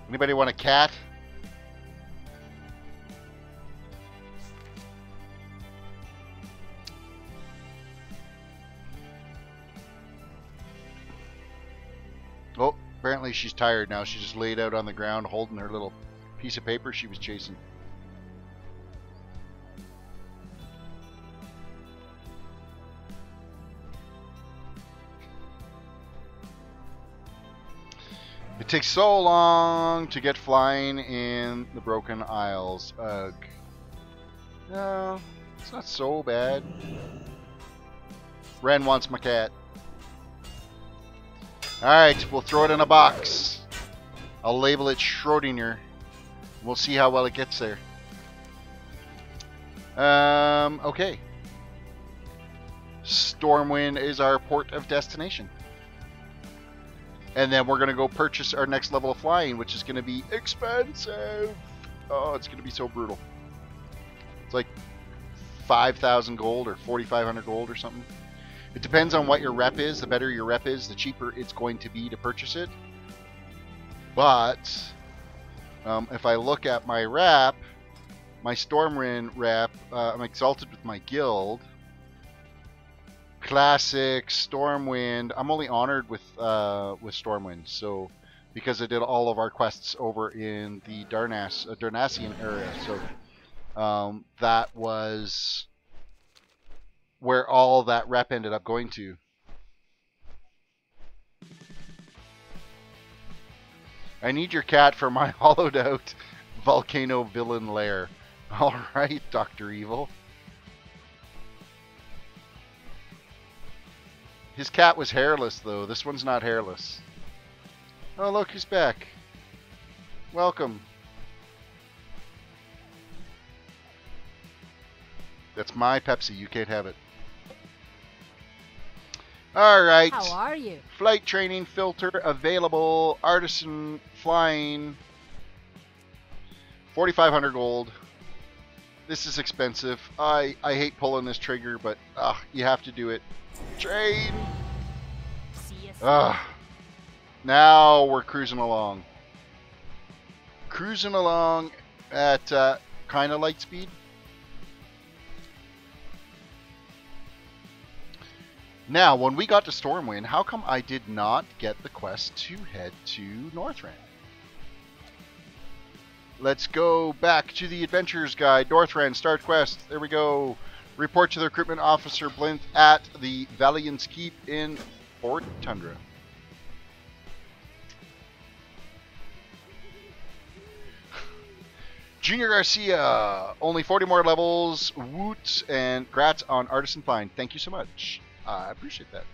Anybody want a cat? Oh, apparently she's tired now. She just laid out on the ground holding her little piece of paper she was chasing. It takes so long to get flying in the Broken Isles. Ugh. No, it's not so bad. Ren wants my cat. Alright, we'll throw it in a box. I'll label it Schrodinger. We'll see how well it gets there. Okay. Stormwind is our port of destination. And then we're going to go purchase our next level of flying, which is going to be expensive. Oh, it's going to be so brutal. It's like 5,000 gold or 4,500 gold or something. It depends on what your rep is. The better your rep is, the cheaper it's going to be to purchase it. But if I look at my rep, my Stormwind rep, I'm exalted with my guild. Classic, Stormwind. I'm only honored with Stormwind, so because I did all of our quests over in the Darnassian area, so that was where all that rep ended up going to. I need your cat for my hollowed out volcano villain lair. All right, Dr. Evil. His cat was hairless, though. This one's not hairless. Oh, look, he's back. Welcome. That's my Pepsi. You can't have it. Alright. How are you? Flight training filter available. Artisan flying. 4,500 gold. This is expensive. I hate pulling this trigger, but you have to do it. Train! Now we're cruising along. Cruising along at kind of light speed. Now, when we got to Stormwind, how come I did not get the quest to head to Northrend? Let's go back to the Adventures Guide. Northrend, start quest. There we go. Report to the recruitment officer Blinth at the Valiant's Keep in Fort Tundra. Junior Garcia, only 40 more levels. Woot and grats on Artisan Find. Thank you so much. I appreciate that.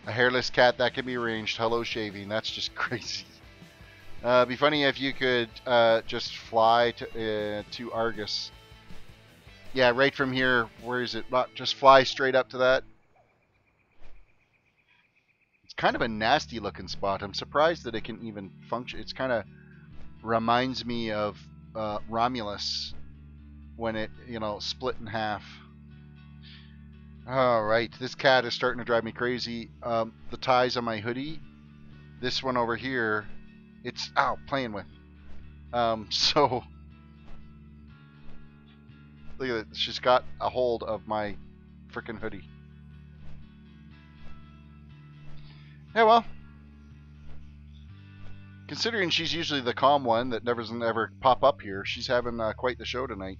A hairless cat that can be arranged. Hello shaving. That's just crazy. Be funny if you could just fly to Argus. Yeah, right from here. Where is it? Just fly straight up to that. It's kind of a nasty looking spot. I'm surprised that it can even function. It's kind of reminds me of Romulus. when it, you know, split in half. Alright, this cat is starting to drive me crazy. The ties on my hoodie, this one over here, it's, playing with. So, look at it, she's got a hold of my frickin' hoodie. Yeah, well, considering she's usually the calm one that never doesn't ever pop up here, she's having quite the show tonight.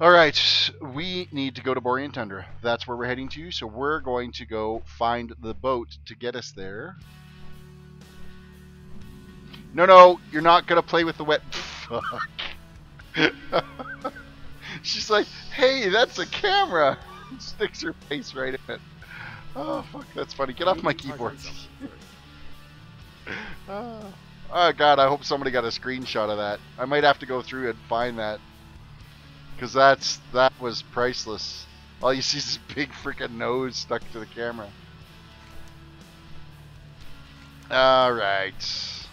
Alright, we need to go to Borean Tundra. That's where we're heading to, so we're going to go find the boat to get us there. No, you're not going to play with the wet... Fuck. She's like, hey, that's a camera! Sticks her face right in it. Oh, fuck, that's funny. Get off my keyboard. Oh, God, I hope somebody got a screenshot of that. I might have to go through and find that. Because that was priceless. All you see is this big freaking nose stuck to the camera. Alright.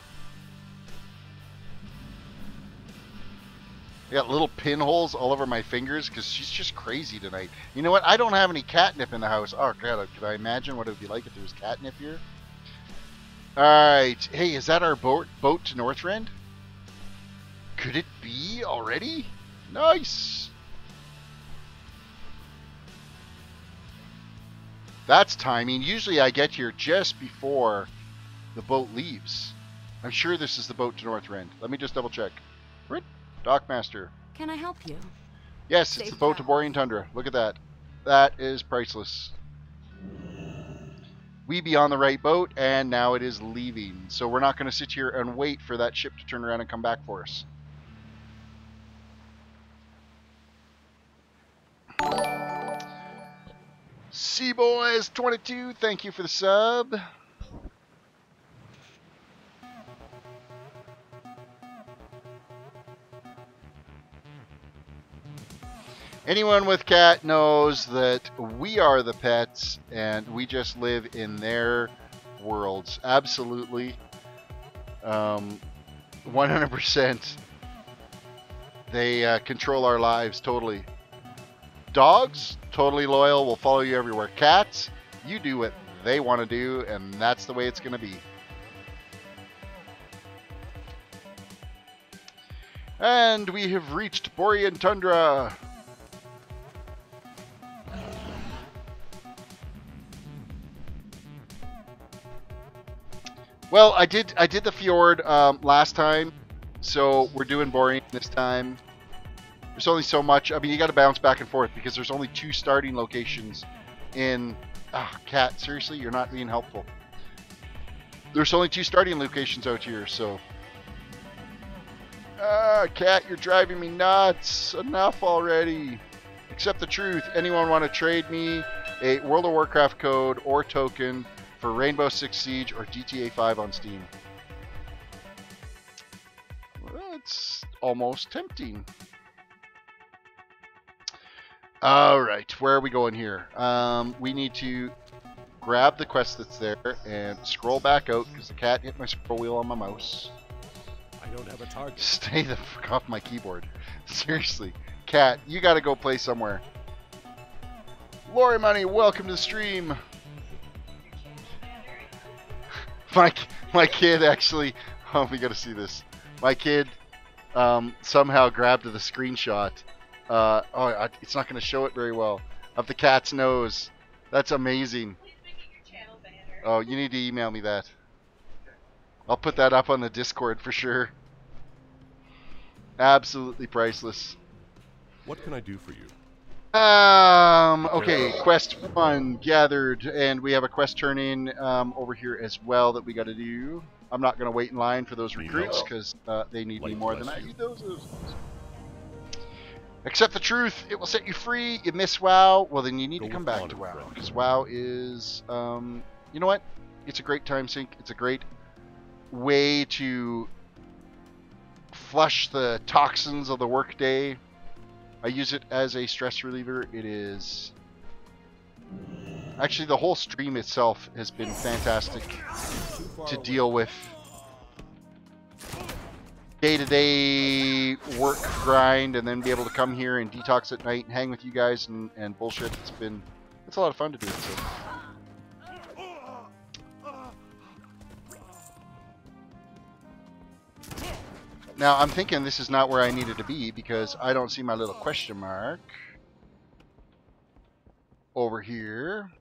I got little pinholes all over my fingers because she's just crazy tonight. You know what? I don't have any catnip in the house. Oh, God. Could I imagine what it would be like if there was catnip here? Alright. Hey, is that our boat to Northrend? Could it be already? Nice! That's timing. Usually I get here just before the boat leaves. I'm sure this is the boat to Northrend. Let me just double check. Dockmaster. Can I help you? Yes, it's the boat to Borean Tundra. Look at that. That is priceless. We be on the right boat, and now it is leaving. So we're not going to sit here and wait for that ship to turn around and come back for us. Seaboys 22, thank you for the sub. Anyone with cat knows that we are the pets and we just live in their worlds. Absolutely. 100%. They control our lives totally. Dogs, totally loyal, will follow you everywhere. Cats, you do what they want to do, and that's the way it's going to be. And we have reached Borean Tundra. Well, I did the fjord last time, so we're doing Borean this time. There's only so much. I mean, you got to bounce back and forth because there's only 2 starting locations in... Cat, seriously? You're not being helpful. There's only 2 starting locations out here, so... Cat, you're driving me nuts. Enough already. Accept the truth. Anyone want to trade me a World of Warcraft code or token for Rainbow Six Siege or GTA 5 on Steam? Well, it's almost tempting. Alright, where are we going here? We need to grab the quest that's there and scroll back out because the cat hit my scroll wheel on my mouse. I don't have a target. Stay the fuck off my keyboard. Seriously. Cat, you gotta go play somewhere. Lori Money, welcome to the stream. My kid actually... Oh, we gotta see this. My kid somehow grabbed the screenshot. It's not going to show it very well. Of the cat's nose. That's amazing. Oh, you need to email me that. I'll put that up on the Discord for sure. Absolutely priceless. What can I do for you? Okay, quest 1 gathered, and we have a quest turn in over here as well that we got to do. I'm not going to wait in line for those recruits because they need me more than I need those. Accept the truth. It will set you free. You miss WoW. Well, then you need to come back to WoW because WoW is, you know what? It's a great time sink. It's a great way to flush the toxins of the workday. I use it as a stress reliever. It is... Actually, the whole stream itself has been fantastic to deal with. day-to-day work grind, and then be able to come here and detox at night and hang with you guys and bullshit. It's a lot of fun to do it. So. Now I'm thinking this is not where I needed to be because I don't see my little question mark over here.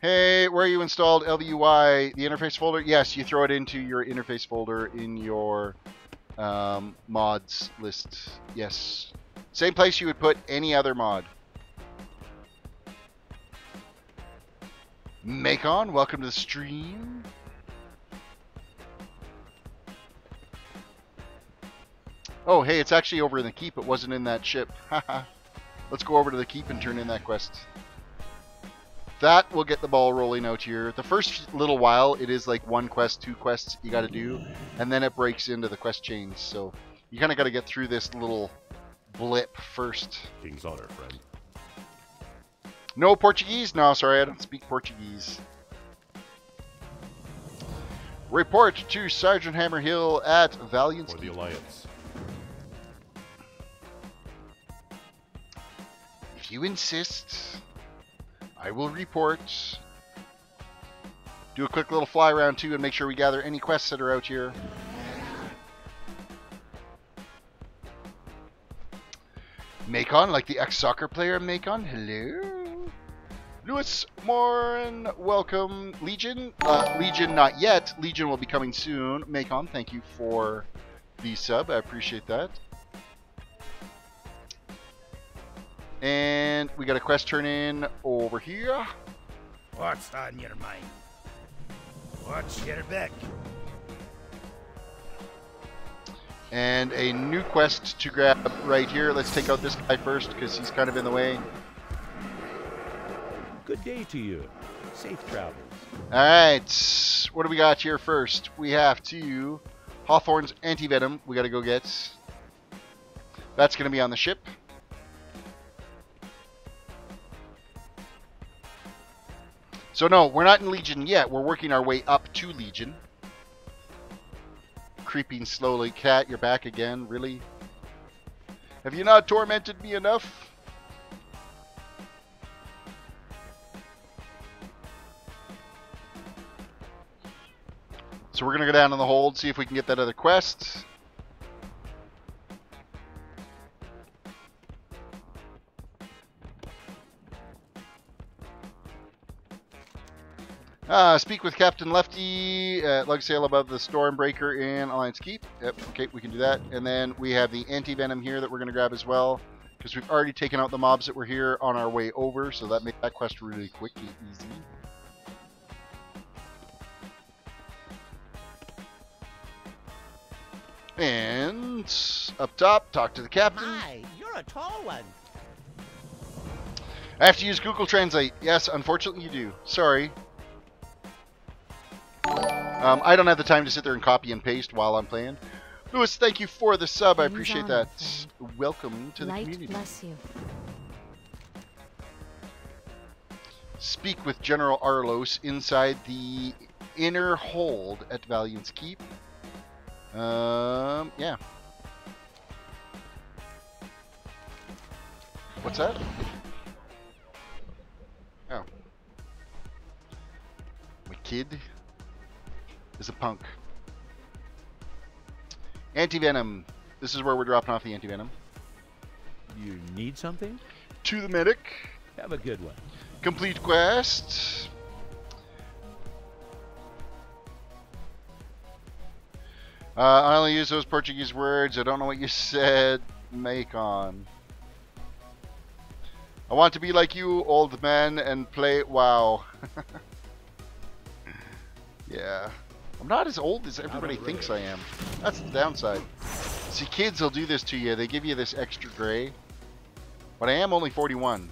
Hey, where are you installed LVUI? The interface folder? Yes, you throw it into your interface folder in your mods list. Yes. Same place you would put any other mod. Macon, welcome to the stream. Oh, hey, it's actually over in the keep. It wasn't in that ship. Haha. Let's go over to the keep and turn in that quest. That will get the ball rolling out here. The first little while, it is like 1 quest, 2 quests you got to do, and then it breaks into the quest chains. So you kind of got to get through this little blip first. King's honor, friend. No Portuguese? No, sorry, I don't speak Portuguese. Report to Sergeant Hammerhill at Valiant. For the Alliance. If you insist, I will report. Do a quick little fly around too and make sure we gather any quests that are out here. Macon, like the ex-soccer player Macon. Hello. Lewis Morin, welcome. Legion? Legion not yet. Legion will be coming soon. Macon, thank you for the sub. I appreciate that. And we got a quest turn in over here. What's on your mind? Watch your back. And a new quest to grab right here. Let's take out this guy first because he's kind of in the way. Good day to you. Safe travels. Alright. What do we got here first? We have to Hawthorne's anti-venom. We got to go get. That's going to be on the ship. So no, we're not in Legion yet. We're working our way up to Legion. Creeping slowly. Cat, you're back again. Really? Have you not tormented me enough? So we're going to go down in the hold, see if we can get that other quest. Speak with Captain Lefty at Lug Sail above the Stormbreaker in Alliance Keep. Yep, okay, we can do that. And then we have the anti-venom here that we're going to grab as well, because we've already taken out the mobs that were here on our way over, so that makes that quest really quick and easy. And up top, talk to the captain. My, you're a tall one. I have to use Google Translate. Yes, unfortunately you do. Sorry. I don't have the time to sit there and copy and paste while I'm playing. Lewis, thank you for the sub. I appreciate that. Welcome to the community. Bless you. Speak with General Arlos inside the inner hold at Valiant's Keep. Yeah. What's that? Oh. My kid is a punk. Anti-venom. This is where we're dropping off the anti-venom. You need something? To the medic. Have a good one. Complete quest. I only use those Portuguese words. I don't know what you said. Macon. I want to be like you, old man, and play WoW. Yeah. I'm not as old as everybody thinks I am. That's the downside. See, kids will do this to you. They give you this extra gray. But I am only 41.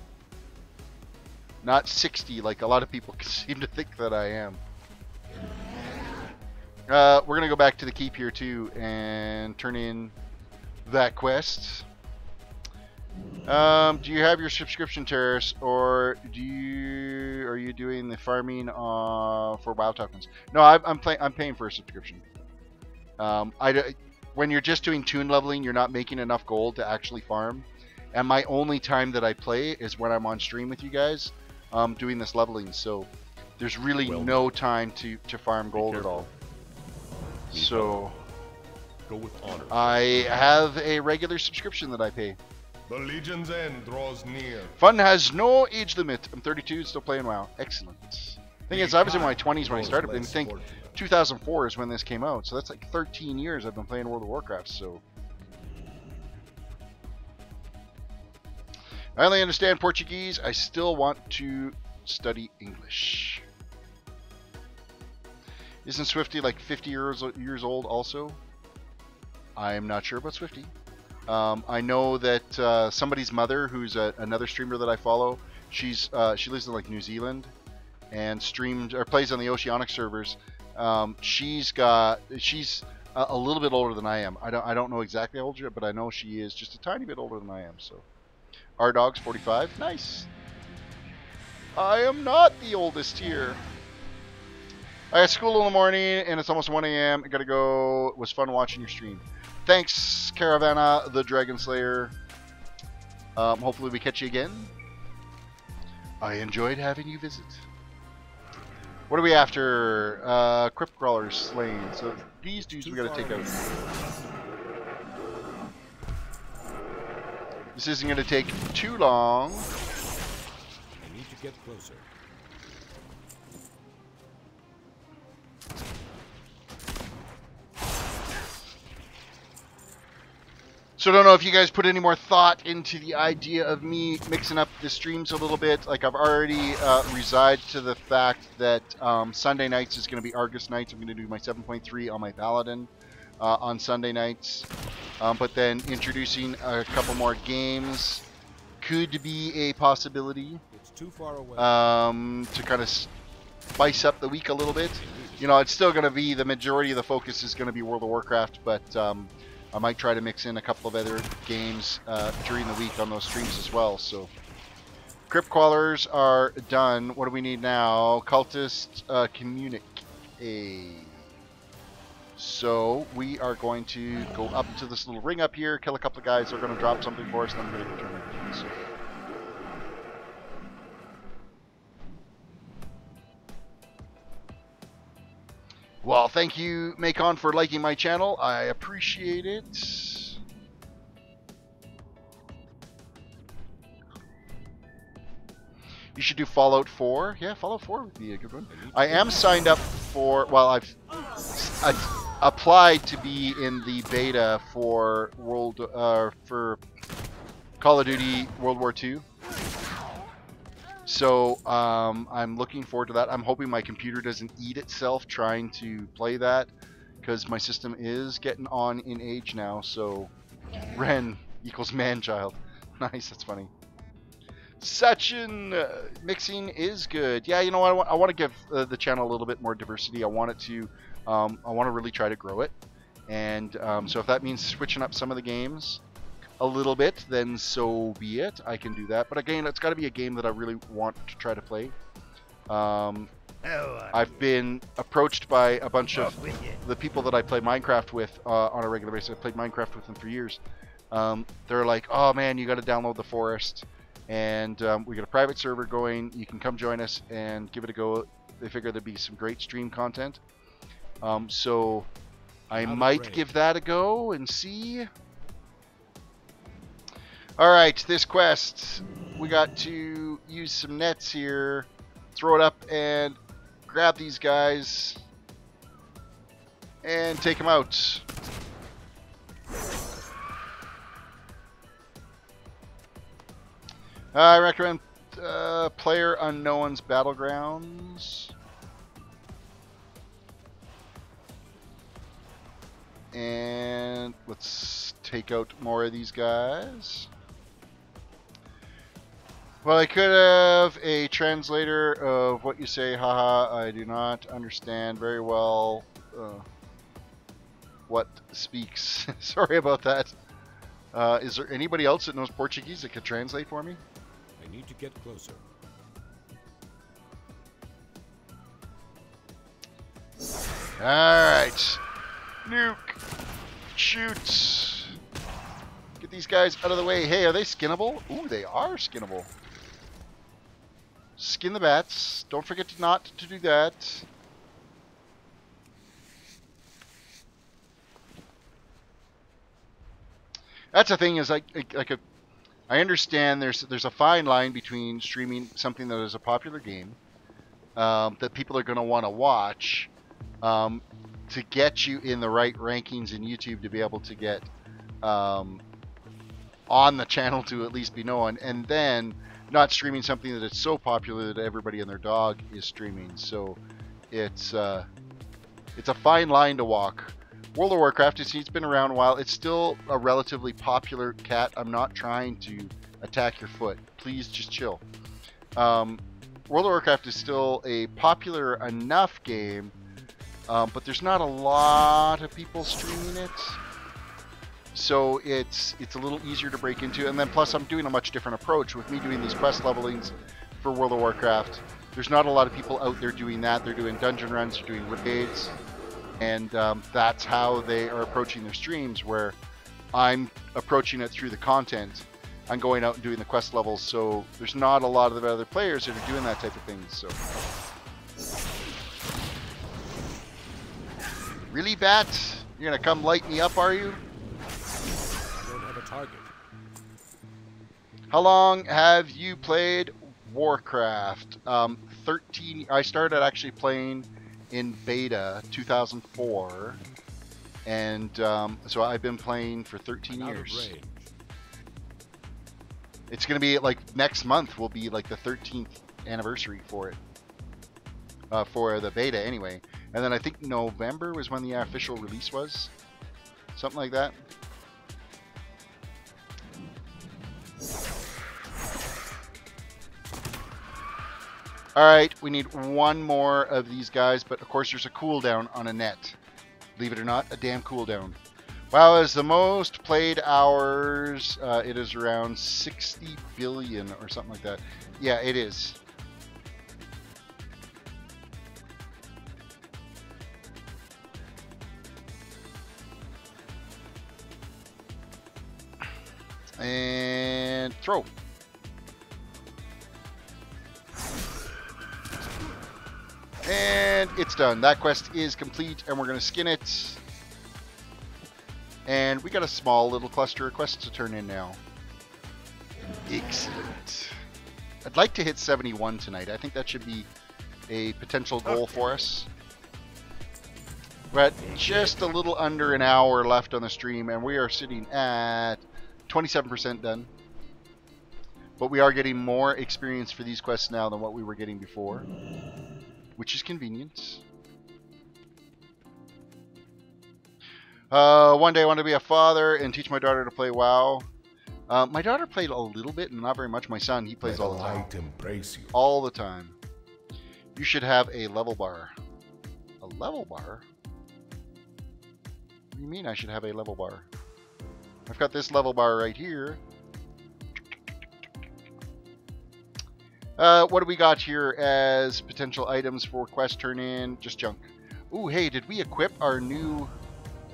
Not 60 like a lot of people seem to think that I am. We're going to go back to the keep here too and turn in that quest. Do you have your subscription, Terrace, or are you you doing the farming for WoW tokens? No, I'm paying for a subscription. When you're just doing toon leveling, you're not making enough gold to actually farm. And my only time that I play is when I'm on stream with you guys, doing this leveling. So there's really no time to farm gold at all. So Go with honor. I have a regular subscription that I pay. The Legion's end draws near. Fun has no age limit. I'm 32, still playing WoW. Excellent. Thing is, I was in my 20s when I started, but I think 2004 is when this came out. So that's like 13 years I've been playing World of Warcraft. So I only understand Portuguese. I still want to study English. Isn't Swifty like 50 years old also? I'm not sure about Swifty. I know that somebody's mother, who's another streamer that I follow, she lives in like New Zealand and streams or plays on the Oceanic servers. She's a little bit older than I am. I don't know exactly how old she is, but I know she is just a tiny bit older than I am. So, our dog's 45. Nice. I am not the oldest here. I got school in the morning and it's almost 1 a.m. I gotta go. It was fun watching your stream. Thanks, Caravana, the Dragon Slayer. Hopefully we catch you again. I enjoyed having you visit. What are we after? Crypt Crawlers slain. So these dudes we gotta take out. This isn't gonna take too long. I need to get closer. So I don't know if you guys put any more thought into the idea of me mixing up the streams a little bit. Like I've already resigned to the fact that Sunday nights is going to be Argus nights. I'm going to do my 7.3 on my Paladin on Sunday nights. But then introducing a couple more games could be a possibility. It's too far away. To kind of spice up the week a little bit. You know, it's still going to be the majority of the focus is going to be World of Warcraft, but I might try to mix in a couple of other games during the week on those streams as well. So, Crypt Crawlers are done. What do we need now? Cultists communicate. So, we are going to go up to this little ring up here, kill a couple of guys. They're going to drop something for us, and then we're going to return it. So. Well, thank you, Macon, for liking my channel. I appreciate it. You should do Fallout 4. Yeah, Fallout 4 would be a good one. I am signed up for, well, I've applied to be in the beta for for Call of Duty World War II. So I'm looking forward to that. I'm hoping my computer doesn't eat itself trying to play that, because my system is getting on in age now. So Ren equals man-child. Nice, that's funny. Sachin, mixing is good. Yeah, you know what? I want to give the channel a little bit more diversity. I want it to. I want to really try to grow it, and so if that means switching up some of the games a little bit, then so be it. I can do that. But again, it's got to be a game that I really want to try to play. I've been approached by a bunch of the people that I play Minecraft with on a regular basis. I've played Minecraft with them for years. They're like, oh man, you got to download The Forest. And we got a private server going. You can come join us and give it a go. They figure there'd be some great stream content. So I might give that a go and see. Alright, this quest, we got to use some nets here, throw it up and grab these guys and take them out. I recommend Player Unknown's Battlegrounds. And let's take out more of these guys. Well, I could have a translator of what you say. Haha, I do not understand very well what speaks. Sorry about that. Is there anybody else that knows Portuguese that could translate for me? I need to get closer. Alright. Nuke. Shoot. Get these guys out of the way. Hey, are they skinnable? Ooh, they are skinnable. Skin the bats. Don't forget not to do that. That's the thing, is I understand there's a fine line between streaming something that is a popular game that people are going to want to watch to get you in the right rankings in YouTube to be able to get on the channel to at least be known, and then not streaming something that is so popular that everybody and their dog is streaming. So it's a fine line to walk. World of Warcraft, it's been around a while. It's still a relatively popular cat. I'm not trying to attack your foot. Please just chill. World of Warcraft is still a popular enough game, but there's not a lot of people streaming it. So it's a little easier to break into. And then plus I'm doing a much different approach with me doing these quest levelings for World of Warcraft. There's not a lot of people out there doing that. They're doing dungeon runs, they're doing raids. And that's how they are approaching their streams, where I'm approaching it through the content. I'm going out and doing the quest levels, so there's not a lot of the other players that are doing that type of thing. So, really, Bat? You're gonna come light me up, are you? I don't have a target. How long have you played Warcraft? 13. I started actually playing in beta 2004, and so I've been playing for 13 years. It's gonna be like next month will be like the 13th anniversary for it, for the beta anyway. And then I think November was when the official release was, something like that. Alright, we need one more of these guys, but of course there's a cooldown on a net. Believe it or not, a damn cooldown. WoW is the most played hours. It is around 60 billion or something like that. Yeah, it is. And throw. And it's done. That quest is complete, and we're going to skin it. And we got a small little cluster of quests to turn in now. Excellent. I'd like to hit 71 tonight. I think that should be a potential goal for us. We're at just a little under an hour left on the stream, and we are sitting at 27% done. But we are getting more experience for these quests now than what we were getting before, which is convenient. One day I want to be a father and teach my daughter to play WoW. My daughter played a little bit and not very much. My son, he plays all the time. Embrace you. All the time. You should have a level bar. A level bar? What do you mean I should have a level bar? I've got this level bar right here. What do we got here as potential items for quest turn in? Just junk. Ooh, hey, did we equip our new...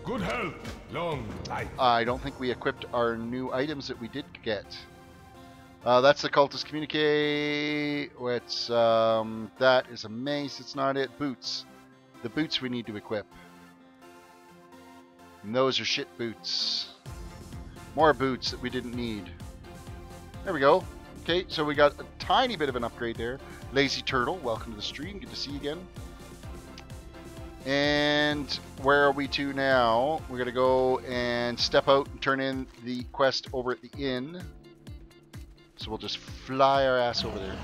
Good health, long life. I don't think we equipped our new items that we did get. That's the Cultist Communique. It's, that is a mace. It's not it. Boots. The boots we need to equip. And those are shit boots. More boots that we didn't need. There we go. Okay, so we got a tiny bit of an upgrade there. Lazy Turtle, welcome to the stream. Good to see you again. And where are we to now? We're going to go and step out and turn in the quest over at the inn. So we'll just fly our ass over there.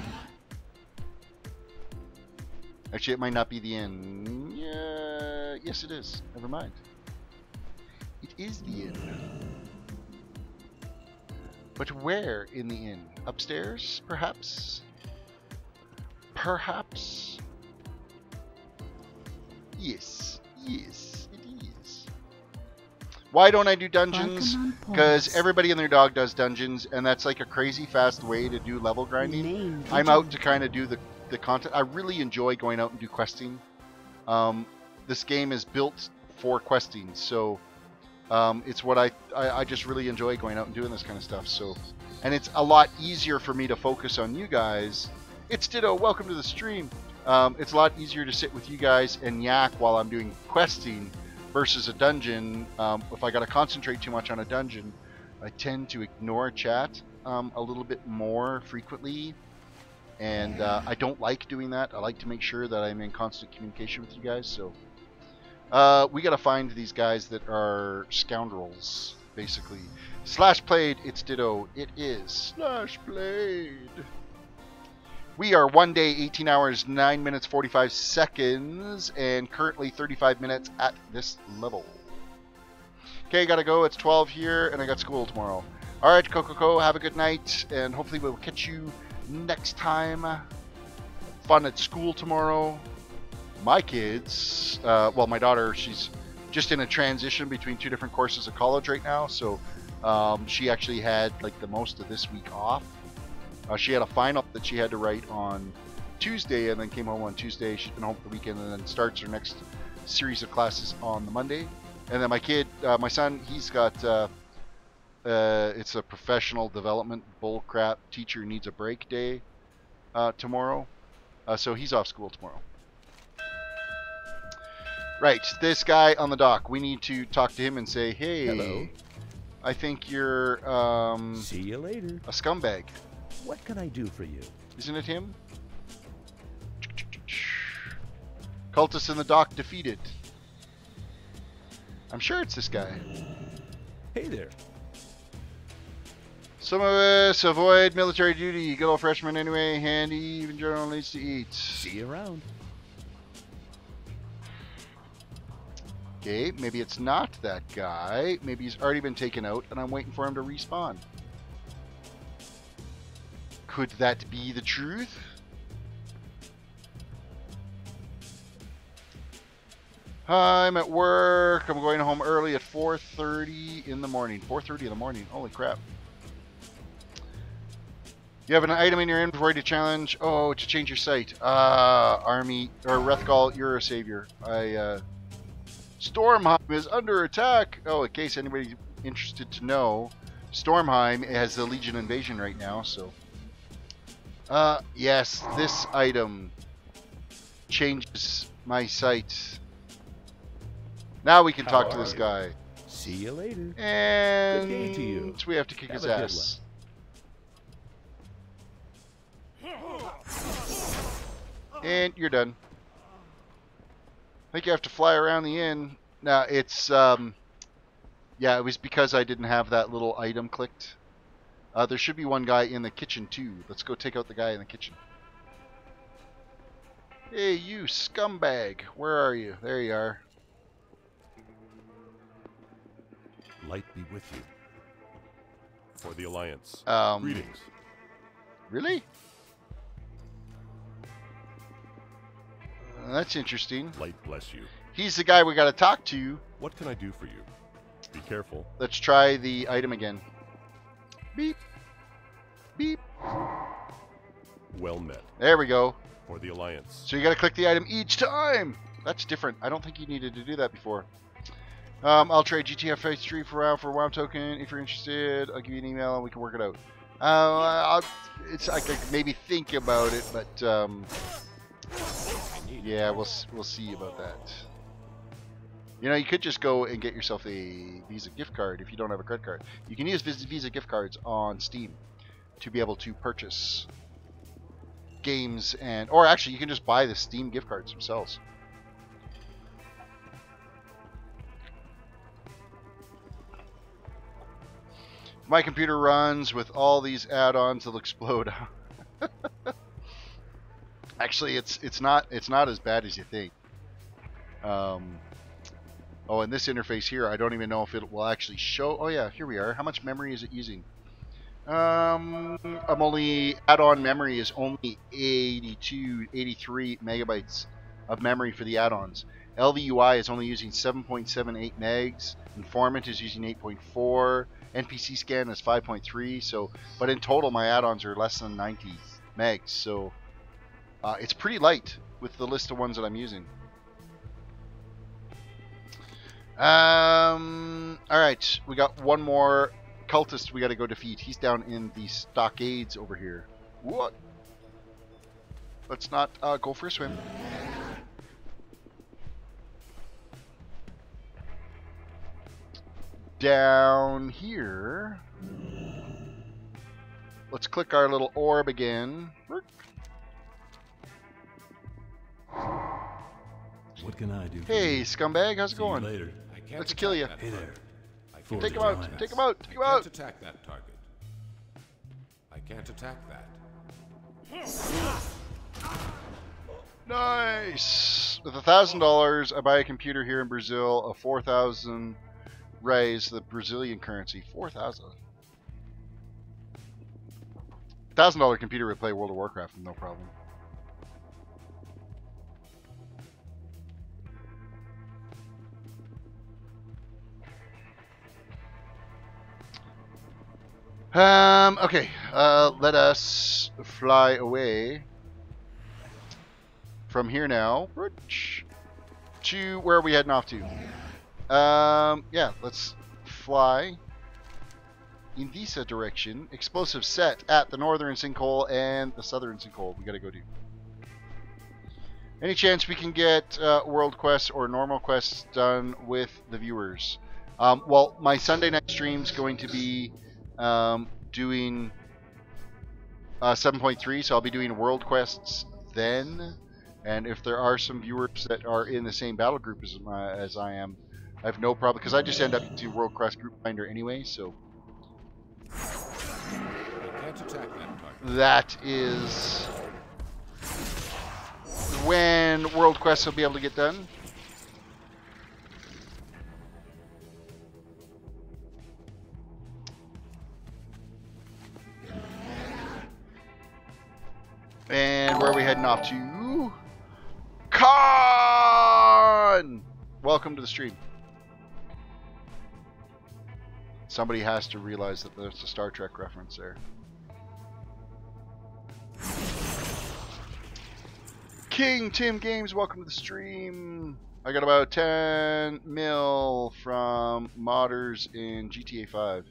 Actually, it might not be the inn. Yeah, yes, it is. Never mind. It is the inn. But where in the inn? Upstairs, perhaps? Perhaps? Yes, yes, it is. Why don't I do dungeons? Because everybody and their dog does dungeons, and that's like a crazy fast way to do level grinding. I'm out to kind of do the content. I really enjoy going out and do questing. The this game is built for questing. So it's what I just really enjoy going out and doing this kind of stuff. So, and it's a lot easier for me to focus on you guys. It's Ditto. Welcome to the stream. It's a lot easier to sit with you guys and yak while I'm doing questing versus a dungeon. If I got to concentrate too much on a dungeon, I tend to ignore chat a little bit more frequently. And I don't like doing that. I like to make sure that I'm in constant communication with you guys. So we got to find these guys that are scoundrels, basically. Slash played, it's Ditto. It is slash played. We are 1 day, 18 hours, 9 minutes, 45 seconds, and currently 35 minutes at this level. Okay, gotta go. It's 12 here, and I got school tomorrow. All right, Coco, have a good night, and hopefully we'll catch you next time. Fun at school tomorrow. My kids, well, my daughter, she's just in a transition between 2 different courses of college right now, so she actually had like the most of this week off. She had a final that she had to write on Tuesday, and then came home on Tuesday. She's been home for the weekend, and then starts her next series of classes on the Monday. And then my kid, my son, he's got it's a professional development bullcrap teacher needs a break day tomorrow, so he's off school tomorrow. Right, this guy on the dock, we need to talk to him and say, hey, hello. I think you're See you later. a scumbag. What can I do for you? Isn't it him? Cultists in the dock defeated. I'm sure it's this guy. Hey there. Some of us avoid military duty. Good old freshman anyway. Handy. Even general needs to eat. See you around. Okay, maybe it's not that guy. Maybe he's already been taken out and I'm waiting for him to respawn. Could that be the truth? I'm at work. I'm going home early at 4:30 in the morning. 4:30 in the morning. Holy crap. You have an item in your inventory to challenge. Oh, to change your site. Army or Rethgal, you're a savior. Stormheim is under attack. Oh, in case anybody's interested to know, Stormheim has the Legion invasion right now, so. Yes, this item changes my site. Now we can talk to this guy. See you later. And Good day to you. we have to kick his ass. And you're done. I think you have to fly around the inn. Now it's yeah, it was because I didn't have that little item clicked. There should be one guy in the kitchen too. Let's go take out the guy in the kitchen. Hey, you scumbag! Where are you? There you are. Light be with you. For the Alliance. Greetings. Really? That's interesting. Light bless you. He's the guy we got to talk to. What can I do for you? Be careful. Let's try the item again. Beep. Beep. Well met. There we go. For the Alliance. So you got to click the item each time. That's different. I don't think you needed to do that before. I'll trade GTF Phase 3 for a WoW token. If you're interested, I'll give you an email and we can work it out. I could maybe think about it, but yeah, we'll see about that. You know, you could just go and get yourself a Visa gift card if you don't have a credit card. You can use Visa gift cards on Steam to be able to purchase games, and or actually you can just buy the Steam gift cards themselves. My computer runs with all these add-ons that'll explode. Actually, it's not as bad as you think. Oh, and this interface here, I don't even know if it will actually show. Oh yeah, here we are. How much memory is it using? Add-on memory is only 83 megabytes of memory for the add-ons. LVUI is only using 7.78 megs. Informant is using 8.4. NPC scan is 5.3. So, but in total, my add-ons are less than 90 megs. So, it's pretty light with the list of ones that I'm using. All right, we got one more cultist we got to go defeat. He's down in the stockades over here. What? Let's not go for a swim. Down here, let's click our little orb again. What can I do? Hey, scumbag, how's it See you going? later. I can't Let's attack kill you. that Hey target. there. I can't Take him attack out! that. Take him out! Take him I can't out! attack that target. I can't attack that. Nice. With $1,000, I buy a computer here in Brazil. A 4,000 raise the Brazilian currency. 4,000. $1,000 computer would play World of Warcraft with no problem. Okay, let us fly away from here now to where are we heading off to? Yeah, let's fly in this direction. Explosive set at the northern sinkhole and the southern sinkhole. We gotta go do. Any chance we can get world quests or normal quests done with the viewers? Well, my Sunday night stream's going to be doing 7.3, so I'll be doing world quests then. And if there are some viewers that are in the same battle group as I am, I have no problem, because I just end up to world quest group finder anyway. So I can't attack that target. that is when world quests will be able to get done. And where are we heading off to? Con! Welcome to the stream. Somebody has to realize that there's a Star Trek reference there. King Tim Games, welcome to the stream. I got about 10 mil from modders in GTA 5.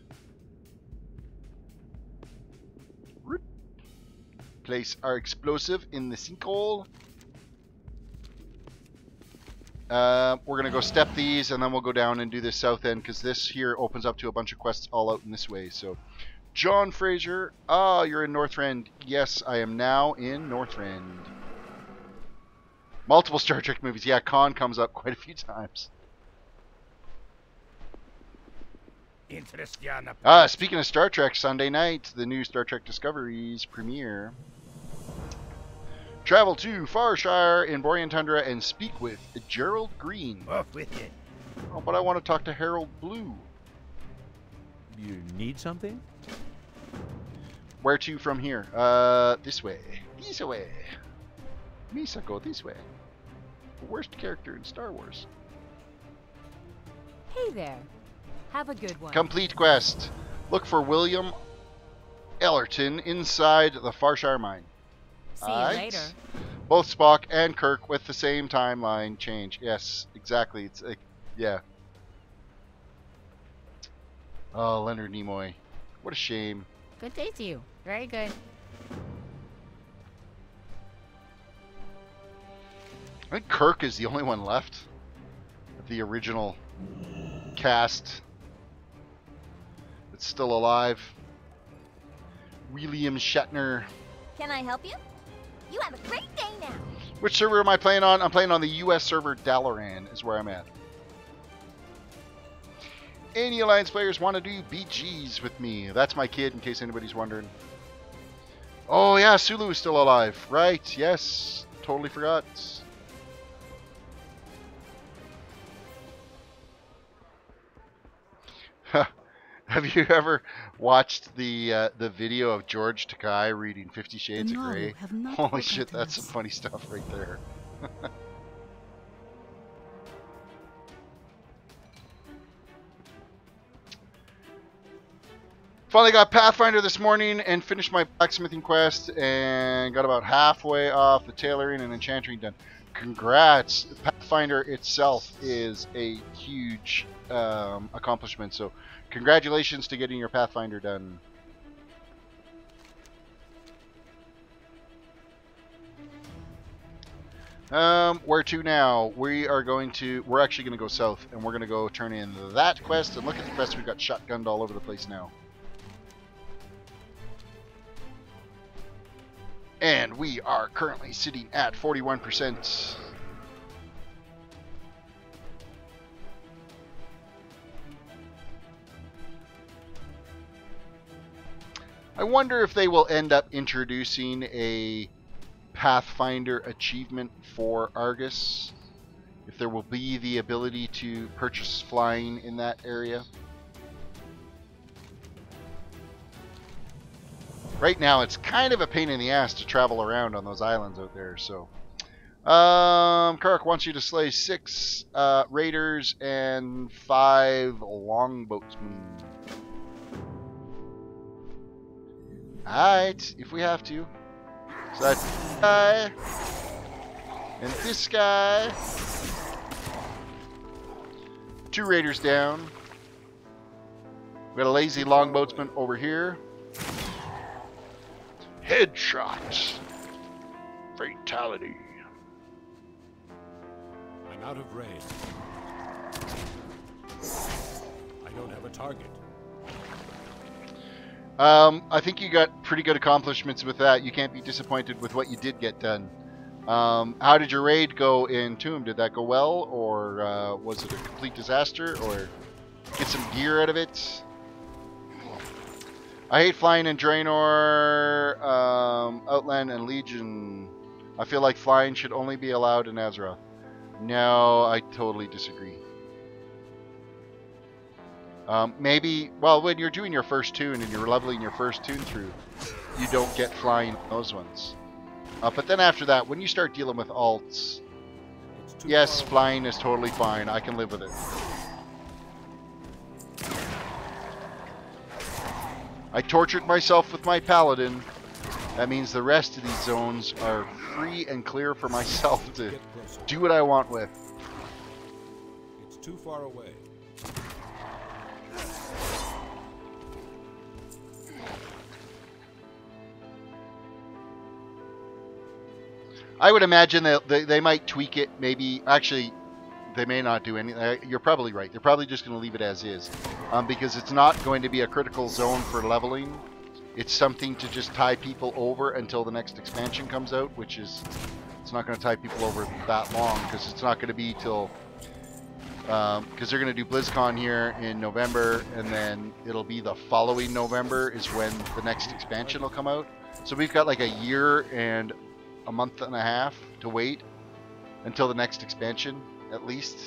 Place our explosive in the sinkhole. We're going to go step these, and then we'll go down and do this south end, because this here opens up to a bunch of quests all out in this way. So, John Fraser, you're in Northrend. Yes, I am now in Northrend. Multiple Star Trek movies. Yeah, Khan comes up quite a few times. Speaking of Star Trek, Sunday night, the new Star Trek Discoveries premiere. Travel to Farshire in Borean Tundra and speak with Gerald Green. Off with it. Oh, but I want to talk to Harold Blue. You need something? Where to from here? This way. This way. Misa, go this way. The worst character in Star Wars. Hey there. Have a good one. Complete quest. Look for William Ellerton inside the Farshire mine. See you later. Both Spock and Kirk with the same timeline change. Yes, exactly. It's yeah. Oh, Leonard Nimoy. What a shame. Good day to you. Very good. I think Kirk is the only one left of the original cast that's still alive. William Shatner. Can I help you? You have a great day now. Which server am I playing on? I'm playing on the US server Dalaran is where I'm at. Any Alliance players want to do BGs with me? That's my kid, in case anybody's wondering. Oh yeah, Sulu is still alive. Right, yes. Totally forgot. Have you ever watched the video of George Takei reading 50 Shades of Grey? Holy shit, that's some funny stuff right there. Finally got Pathfinder this morning and finished my blacksmithing quest and got about halfway off the tailoring and enchanting done. Congrats! Pathfinder itself is a huge accomplishment, so congratulations to getting your Pathfinder done. Where to now? We're actually going to go south, and we're going to go turn in that quest, and look at the quest, we've got shotgunned all over the place now. And we are currently sitting at 41%. I wonder if they will end up introducing a Pathfinder achievement for Argus. If there will be the ability to purchase flying in that area. Right now, it's kind of a pain in the ass to travel around on those islands out there. So, Karuk wants you to slay 6 raiders and 5 longboatsmen. Alright, if we have to. So that's this guy and this guy. 2 raiders down. We got a lazy longboatsman over here. Headshot. Fatality. I'm out of range. I don't have a target. I think you got pretty good accomplishments with that. You can't be disappointed with what you did get done. How did your raid go in Tomb? Did that go well, or was it a complete disaster, or get some gear out of it? I hate flying in Draenor, Outland, and Legion. I feel like flying should only be allowed in Azeroth. No, I totally disagree. Maybe, well, when you're doing your first toon and you're leveling your first toon through, you don't get flying on those ones. But then after that, when you start dealing with alts, yes, flying is totally fine. I can live with it. I tortured myself with my paladin. That means the rest of these zones are free and clear for myself to do what I want with. It's too far away. I would imagine that they might tweak it, maybe. Actually, they may not do anything. You're probably right. They're probably just going to leave it as is. Because it's not going to be a critical zone for leveling. It's something to just tie people over until the next expansion comes out, which is... It's not going to tie people over that long, because it's not going to be till... Because they're going to do BlizzCon here in November, and then it'll be the following November is when the next expansion will come out. So we've got like a year and a month and a half to wait until the next expansion, at least.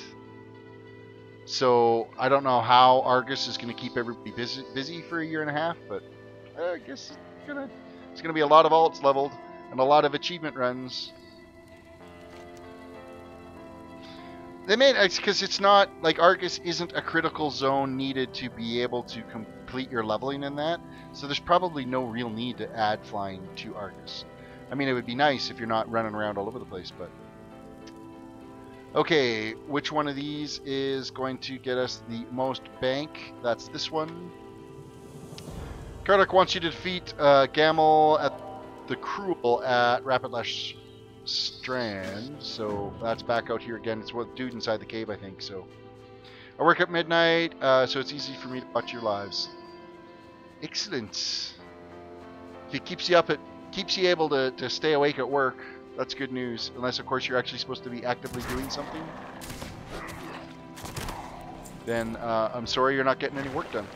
So I don't know how Argus is going to keep everybody busy for a year and a half, but I guess it's gonna be a lot of alts leveled and a lot of achievement runs. They made it because it's not like Argus isn't a critical zone needed to be able to complete your leveling in that, so there's probably no real need to add flying to Argus. I mean, it would be nice if you're not running around all over the place, but... Okay, which one of these is going to get us the most bank? That's this one. Karluk wants you to defeat Gamel at the Cruel at Rapid Lash Strand. So that's back out here again. It's what dude inside the cave, I think. So I work at midnight, so it's easy for me to watch your lives. Excellent. If it keeps you up, it keeps you able to stay awake at work. That's good news. Unless, of course, you're actually supposed to be actively doing something. Then I'm sorry you're not getting any work done.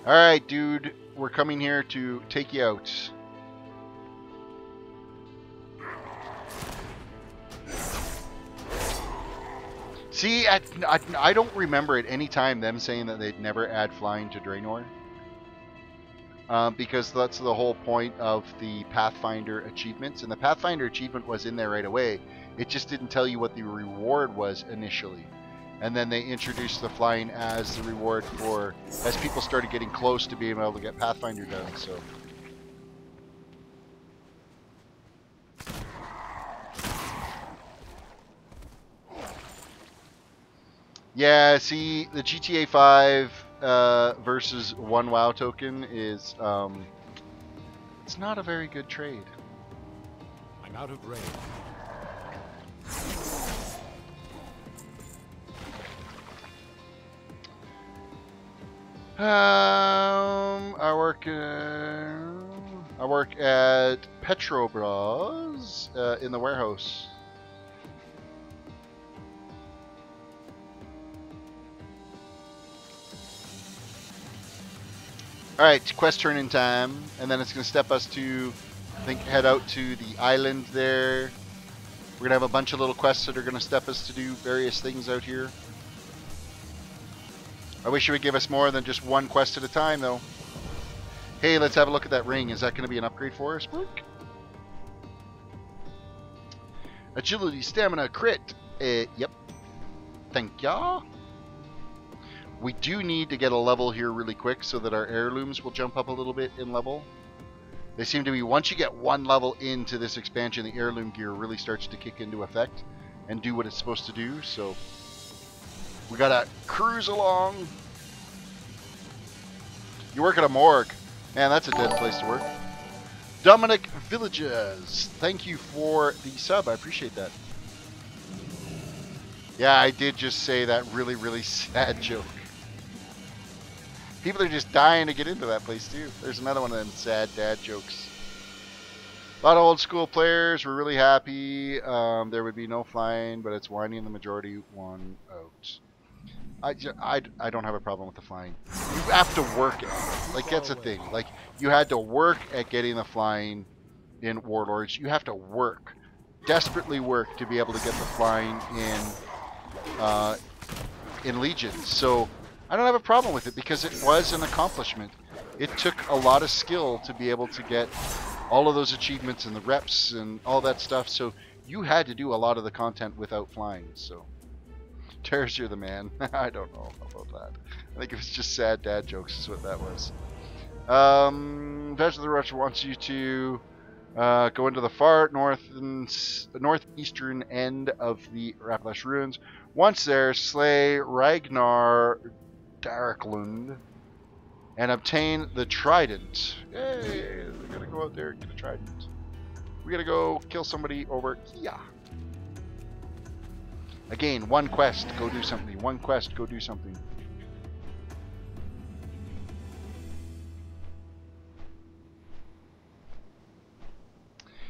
Alright, dude. We're coming here to take you out. See, I don't remember at any time them saying that they'd never add flying to Draenor. because that's the whole point of the Pathfinder achievements. And the Pathfinder achievement was in there right away. It just didn't tell you what the reward was initially. And then they introduced the flying as the reward for, as people started getting close to being able to get Pathfinder done. So. Yeah, see, the GTA 5 versus 1 WoW token is, it's not a very good trade. I'm out of range. I work at Petrobras in the warehouse. All right, quest turn-in time, and then it's going to step us to, I think, head out to the island there. We're going to have a bunch of little quests that are going to step us to do various things out here. I wish it would give us more than just one quest at a time, though. Hey, let's have a look at that ring. Is that going to be an upgrade for us? Work. Agility, stamina, crit. Yep. Thank ya. We do need to get a level here really quick so that our heirlooms will jump up a little bit in level. They seem to be, once you get one level into this expansion, the heirloom gear really starts to kick into effect and do what it's supposed to do. So we gotta cruise along. You work at a morgue. Man, that's a dead place to work. Dominic Villages, thank you for the sub. I appreciate that. Yeah, I did just say that really, really sad joke. People are just dying to get into that place too. There's another one of them sad dad jokes. A lot of old school players were really happy. There would be no flying, but it's winding the majority one out. I don't have a problem with the flying. You have to work at it. Like, that's the thing. Like, you had to work at getting the flying in Warlords. You have to work. Desperately work to be able to get the flying in Legions. So I don't have a problem with it because it was an accomplishment. It took a lot of skill to be able to get all of those achievements and the reps and all that stuff. So you had to do a lot of the content without flying. So Terris, you're the man. I don't know about that. I think it was just sad dad jokes is what that was. Veg of the Rush wants you to go into the far northeastern end of the Rappalash Ruins. Once there, slay Ragnar Darklund and obtain the Trident. Yay! We're gonna go out there and get a Trident. We gotta go kill somebody over here. Again, one quest, go do something. One quest, go do something.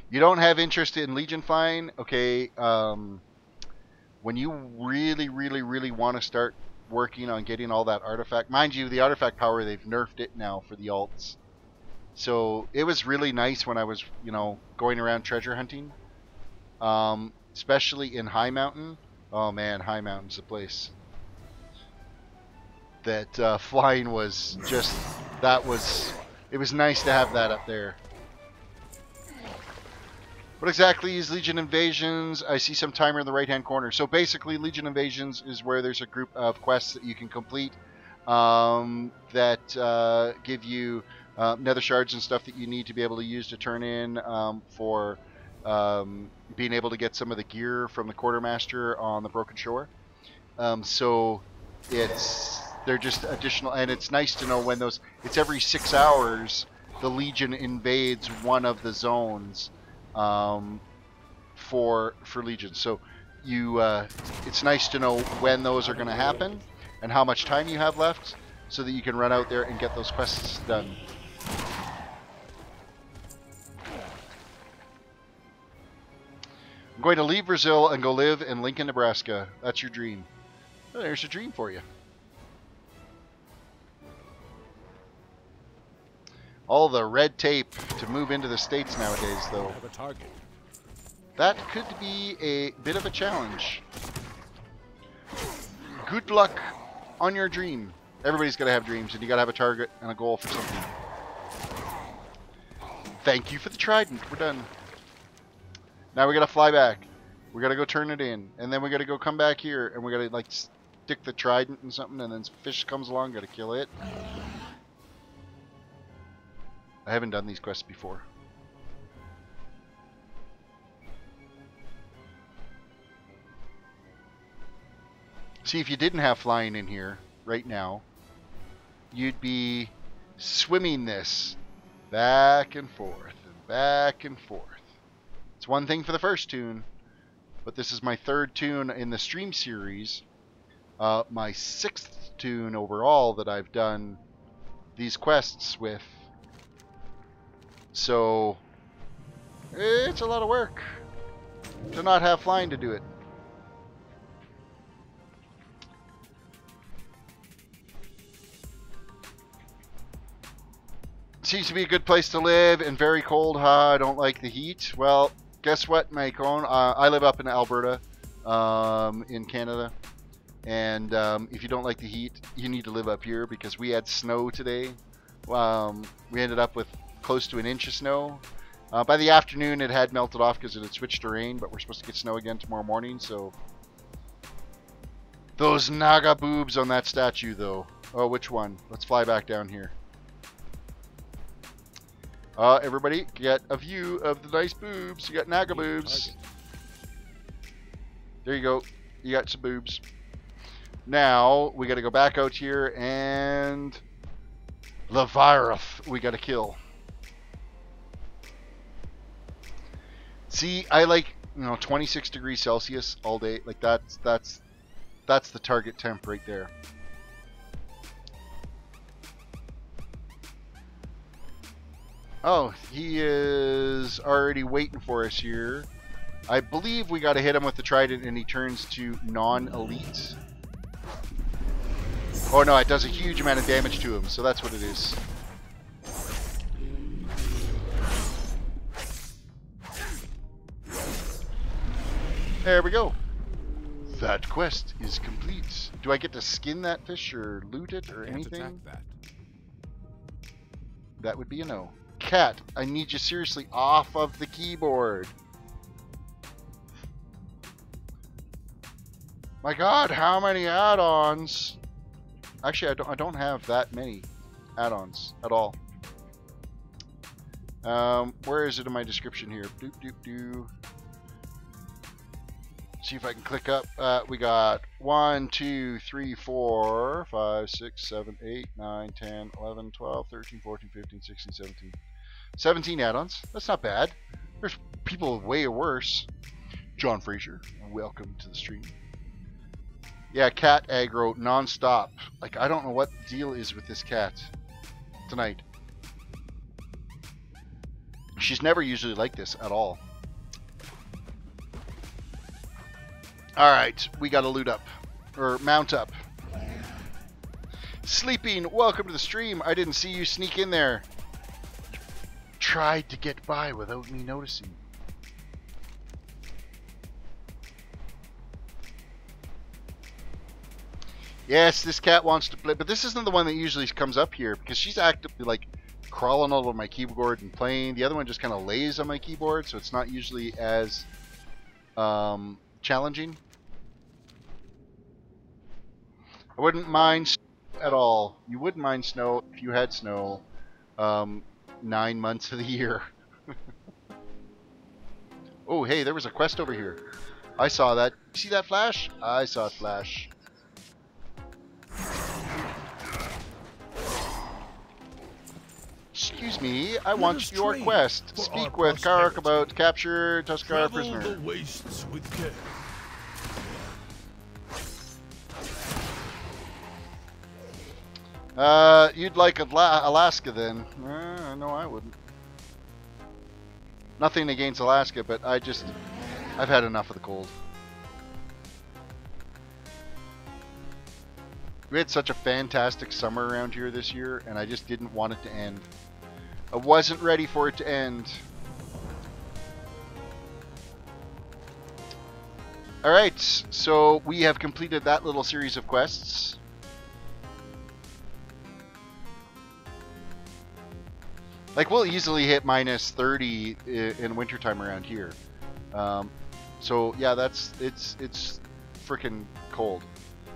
You don't have interest in Legion flying? Okay, when you really, really, really want to start working on getting all that artifact, mind you, the artifact power, they've nerfed it now for the alts. So it was really nice when I was, you know, going around treasure hunting, especially in High Mountain. Oh man, High Mountain's the place. That flying was just, it was nice to have that up there. What exactly is Legion Invasions? I see some timer in the right hand corner. So basically Legion Invasions is where there's a group of quests that you can complete that give you nether shards and stuff that you need to be able to use to turn in for being able to get some of the gear from the quartermaster on the Broken Shore. So they're just additional, and it's nice to know when those, it's every 6 hours the Legion invades one of the zones for Legion. So you it's nice to know when those are going to happen and how much time you have left so that you can run out there and get those quests done. I'm going to leave Brazil and go live in Lincoln, Nebraska. That's your dream. Well, there's a dream for you. All the red tape to move into the States nowadays, though. Have a target. That could be a bit of a challenge. Good luck on your dream. Everybody's got to have dreams, and you got to have a target and a goal for something. Thank you for the trident. We're done. Now we gotta fly back. We gotta go turn it in, and then we gotta go come back here, and we gotta like stick the trident in something, and then fish comes along, gotta kill it. I haven't done these quests before. See, if you didn't have flying in here right now, you'd be swimming this back and forth and back and forth. It's one thing for the first toon, but this is my third toon in the stream series. My 6th toon overall that I've done these quests with. So, it's a lot of work to not have flying to do it. Seems to be a good place to live and very cold. I don't like the heat. Well, guess what, Macon? I live up in Alberta, in Canada. And if you don't like the heat, you need to live up here because we had snow today. We ended up with close to an inch of snow. By the afternoon, it had melted off because it had switched to rain, but we're supposed to get snow again tomorrow morning, so... Those naga boobs on that statue, though. Oh, which one? Let's fly back down here. Everybody, get a view of the nice boobs. You got naga boobs. There you go. You got some boobs. Now, we got to go back out here and... Leviath, we got to kill. See, I like, 26 degrees Celsius all day. Like, that's the target temp right there. Oh, he is already waiting for us here. I believe we got to hit him with the trident and he turns to non-elite. Oh no, it does a huge amount of damage to him, so that's what it is. There we go. That quest is complete. Do I get to skin that fish or loot it or anything? That would be a no. Cat, I need you seriously off of the keyboard. My god, how many add-ons? Actually, I don't have that many add-ons at all. Where is it in my description here? Doop doop doo. See if I can click up. We got 1, 2, 3, 4, 5, 6, 7, 8, 9, 10, 11, 12, 13, 14, 15, 16, 17. 17 add-ons. That's not bad. There's people way worse. John Fraser, welcome to the stream. Yeah, cat aggro non-stop. Like, I don't know what the deal is with this cat tonight. She's never usually like this at all. Alright, we gotta loot up. Or mount up. Sleeping, welcome to the stream. I didn't see you sneak in there. Tried to get by without me noticing. Yes, this cat wants to play, but this isn't the one that usually comes up here because she's actively like crawling all over my keyboard and playing. The other one just kind of lays on my keyboard, so it's not usually as challenging. I wouldn't mind snow at all. You wouldn't mind snow if you had snow 9 months of the year. Oh, hey, there was a quest over here. I saw that. See that flash? I saw it flash. Excuse me, I want your quest. Speak with Karok about capture Tuskar prisoner. The wastes with care. You'd like Alaska then? No, I wouldn't. Nothing against Alaska, but I've had enough of the cold. We had such a fantastic summer around here this year, and I just didn't want it to end. I wasn't ready for it to end. Alright, so we have completed that little series of quests. Like, we'll easily hit minus 30 in wintertime around here. So yeah, it's freaking cold.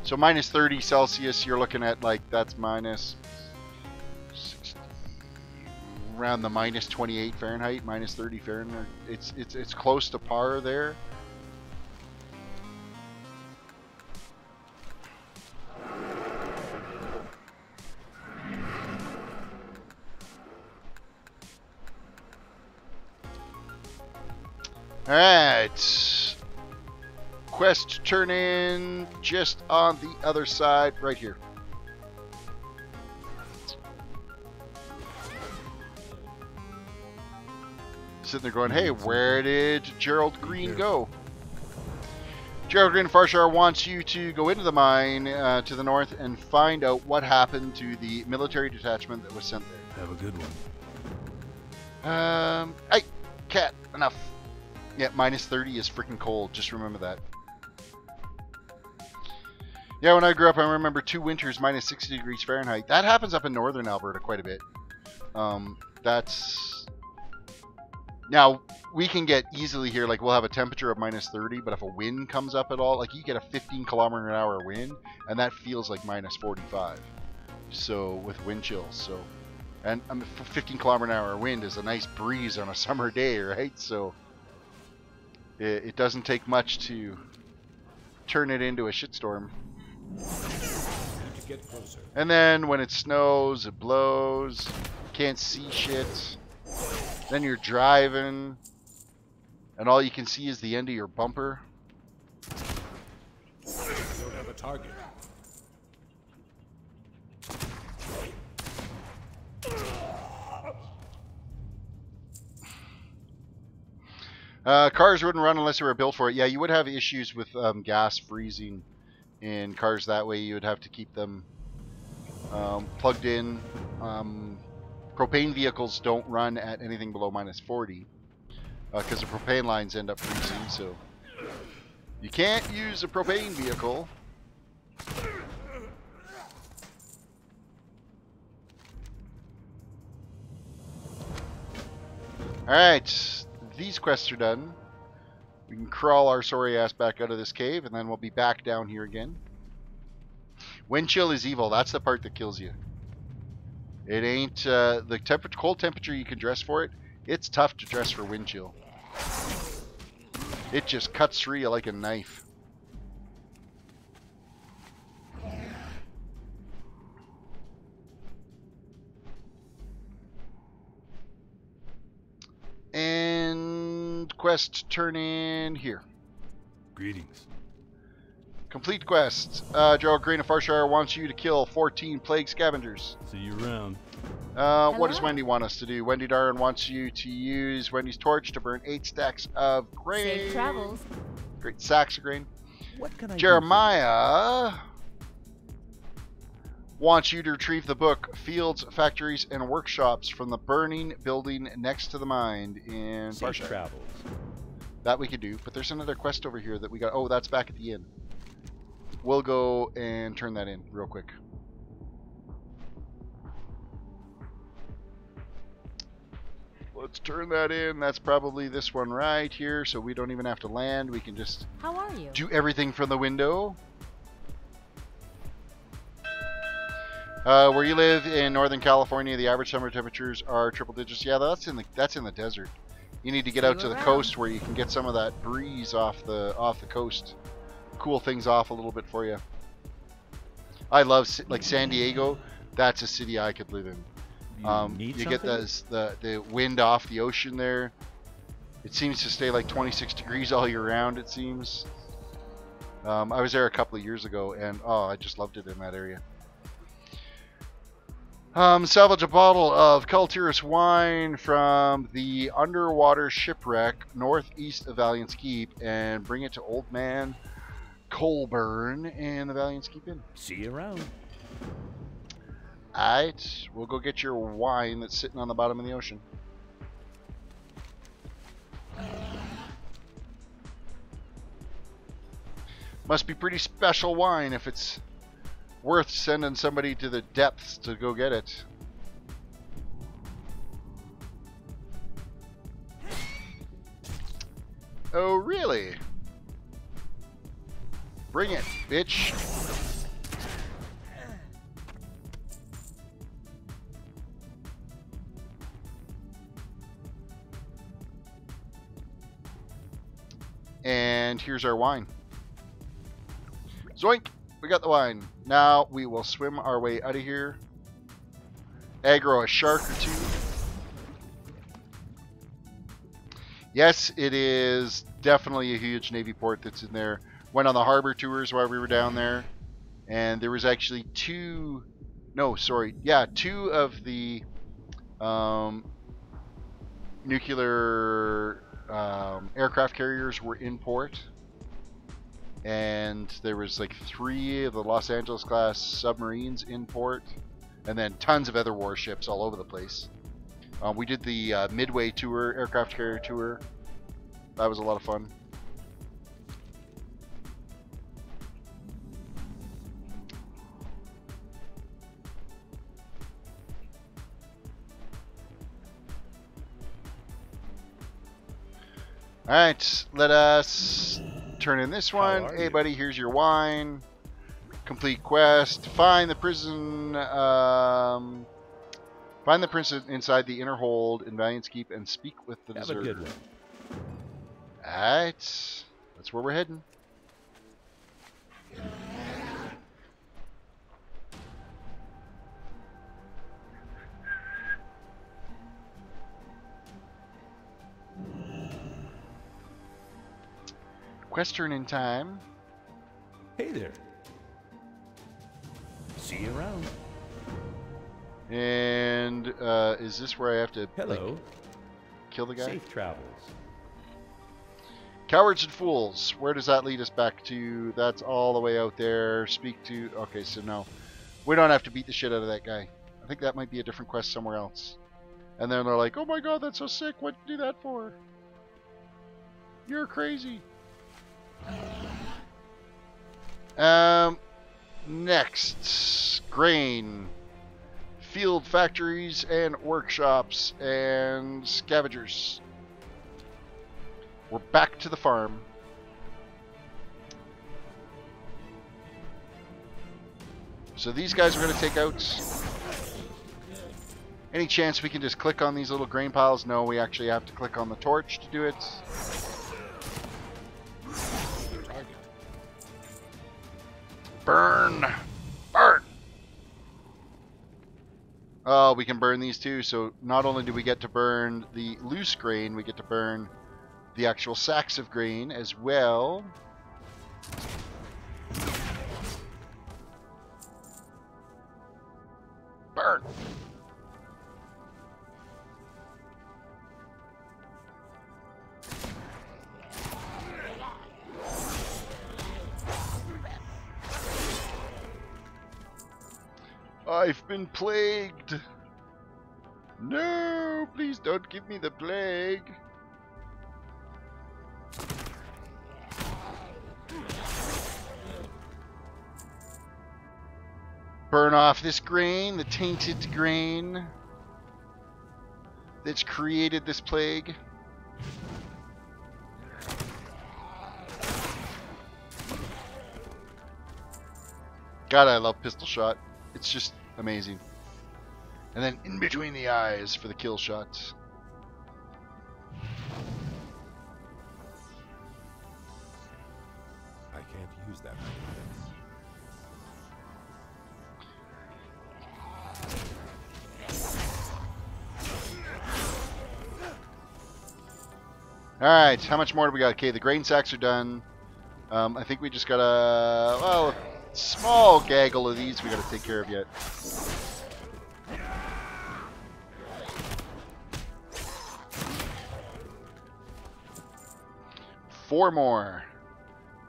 So minus 30 Celsius, you're looking at like that's minus 60, around the minus 28 Fahrenheit, minus 30 Fahrenheit. It's close to par there. Alright. Quest turn in just on the other side, right here. Sitting there going, hey, where did Gerald Green go? Gerald Green Farshar wants you to go into the mine to the north and find out what happened to the military detachment that was sent there. Have a good one. Hey, cat, enough. Yeah, minus 30 is freaking cold. Just remember that. Yeah, when I grew up, I remember 2 winters minus 60 degrees Fahrenheit. That happens up in northern Alberta quite a bit. That's... Now, we can get easily here, like we'll have a temperature of minus 30, but if a wind comes up at all, like you get a 15 kilometer an hour wind, and that feels like minus 45. So, with wind chills, so... And 15 kilometer an hour wind is a nice breeze on a summer day, right? So... It doesn't take much to turn it into a shitstorm. And then when it snows, it blows. Can't see shit. Then you're driving, and all you can see is the end of your bumper. Don't have a target. Cars wouldn't run unless they were built for it. Yeah, you would have issues with gas freezing in cars that way. You would have to keep them plugged in. Propane vehicles don't run at anything below minus 40 because the propane lines end up freezing. So you can't use a propane vehicle. Alright, these quests are done. We can crawl our sorry ass back out of this cave, and then we'll be back down here again. Wind chill is evil. That's the part that kills you. It ain't the cold temperature you can dress for it. It's tough to dress for wind chill. It just cuts through you like a knife. And quest turn in here. Greetings. Complete quest. Gerald Green of Farshire wants you to kill 14 plague scavengers. See you around. What does Wendy want us to do? Wendy Darren wants you to use Wendy's torch to burn 8 stacks of grain. Safe travels. Great sacks of grain. What can I Jeremiah wants you to retrieve the book Fields, Factories, and Workshops from the burning building next to the mine in Safe Farshire. travels. That we could do, but there's another quest over here that we got. Oh, that's back at the inn. We'll go and turn that in real quick. Let's turn that in. That's probably this one right here, so we don't even have to land. We can just How are you? do everything from the window. Where you live in Northern California, the average summer temperatures are triple digits. Yeah, that's in the desert. You need to get out to the coast where you can get some of that breeze off the coast. Cool things off a little bit for you. I love like San Diego. That's a city I could live in. You get the wind off the ocean there. It seems to stay like 26 degrees all year round. It seems. I was there a couple of years ago, and oh, I just loved it in that area. Salvage a bottle of Cultists wine from the underwater shipwreck northeast of Valiant's Keep and bring it to Old Man Colburn and the Valiant's Keep Inn. See you around. Alright, we'll go get your wine that's sitting on the bottom of the ocean. Must be pretty special wine if it's worth sending somebody to the depths to go get it. Oh, really? Bring it, bitch. And here's our wine. Zoink! We got the wine. Now we will swim our way out of here. Aggro a shark or two. Yes, it is definitely a huge Navy port that's in there. Went on the harbor tours while we were down there. And there was actually two of the nuclear aircraft carriers were in port. And there was like 3 of the Los Angeles class submarines in port. And then tons of other warships all over the place. We did the Midway tour, aircraft carrier tour. That was a lot of fun. Alright, let us turn in this one. Hey buddy, here's your wine. Complete quest. Find the prison inside the inner hold in Valiant's Keep and speak with the deserter. Have a good one. Alright. That's where we're heading. Quest turn in time. Hey there. See you around. And is this where I have to Hello. like, kill the guy? Safe travels. Cowards and fools. Where does that lead us back to? That's all the way out there. Speak to... Okay, so no. We don't have to beat the shit out of that guy. I think that might be a different quest somewhere else. And then they're like, oh my god, that's so sick. What'd you do that for? You're crazy. Next. Grain. Field factories and workshops and scavengers. We're back to the farm. So these guys are going to take out. Any chance we can just click on these little grain piles? No, we actually have to click on the torch to do it. Burn! Burn! Oh, we can burn these too. So not only do we get to burn the loose grain, we get to burn the actual sacks of grain as well. Burn! I've been plagued. No, please don't give me the plague. Burn off this grain, the tainted grain that's created this plague. God, I love pistol shot. It's just amazing. And then in between the eyes for the kill shots. I can't use that. Alright, how much more do we got? Okay, the grain sacks are done. I think we just got a, well, a small gaggle of these we got to take care of yet. Four more.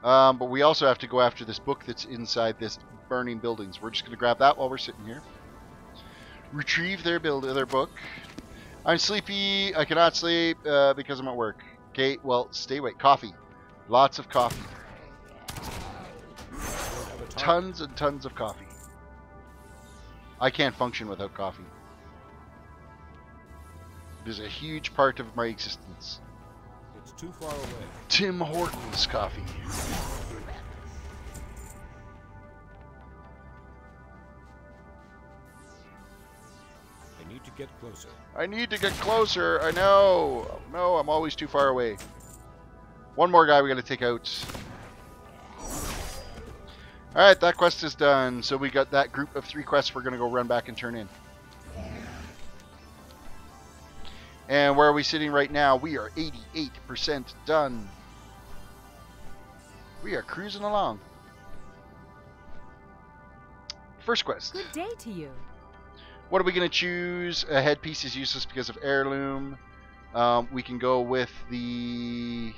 But we also have to go after this book that's inside this burning buildings. We're just going to grab that while we're sitting here. Retrieve their book. I'm sleepy. I cannot sleep because I'm at work. Okay, well, stay awake. Coffee. Lots of coffee. Tons and tons of coffee. I can't function without coffee. It is a huge part of my existence. It's too far away. Tim Hortons coffee. I need to get closer. I need to get closer. I know. No, I'm always too far away. One more guy we got to take out. Alright, that quest is done. So we got that group of 3 quests we're going to go run back and turn in. And where are we sitting right now? We are 88% done. We are cruising along. First quest. Good day to you. What are we going to choose? A headpiece is useless because of heirloom. We can go with the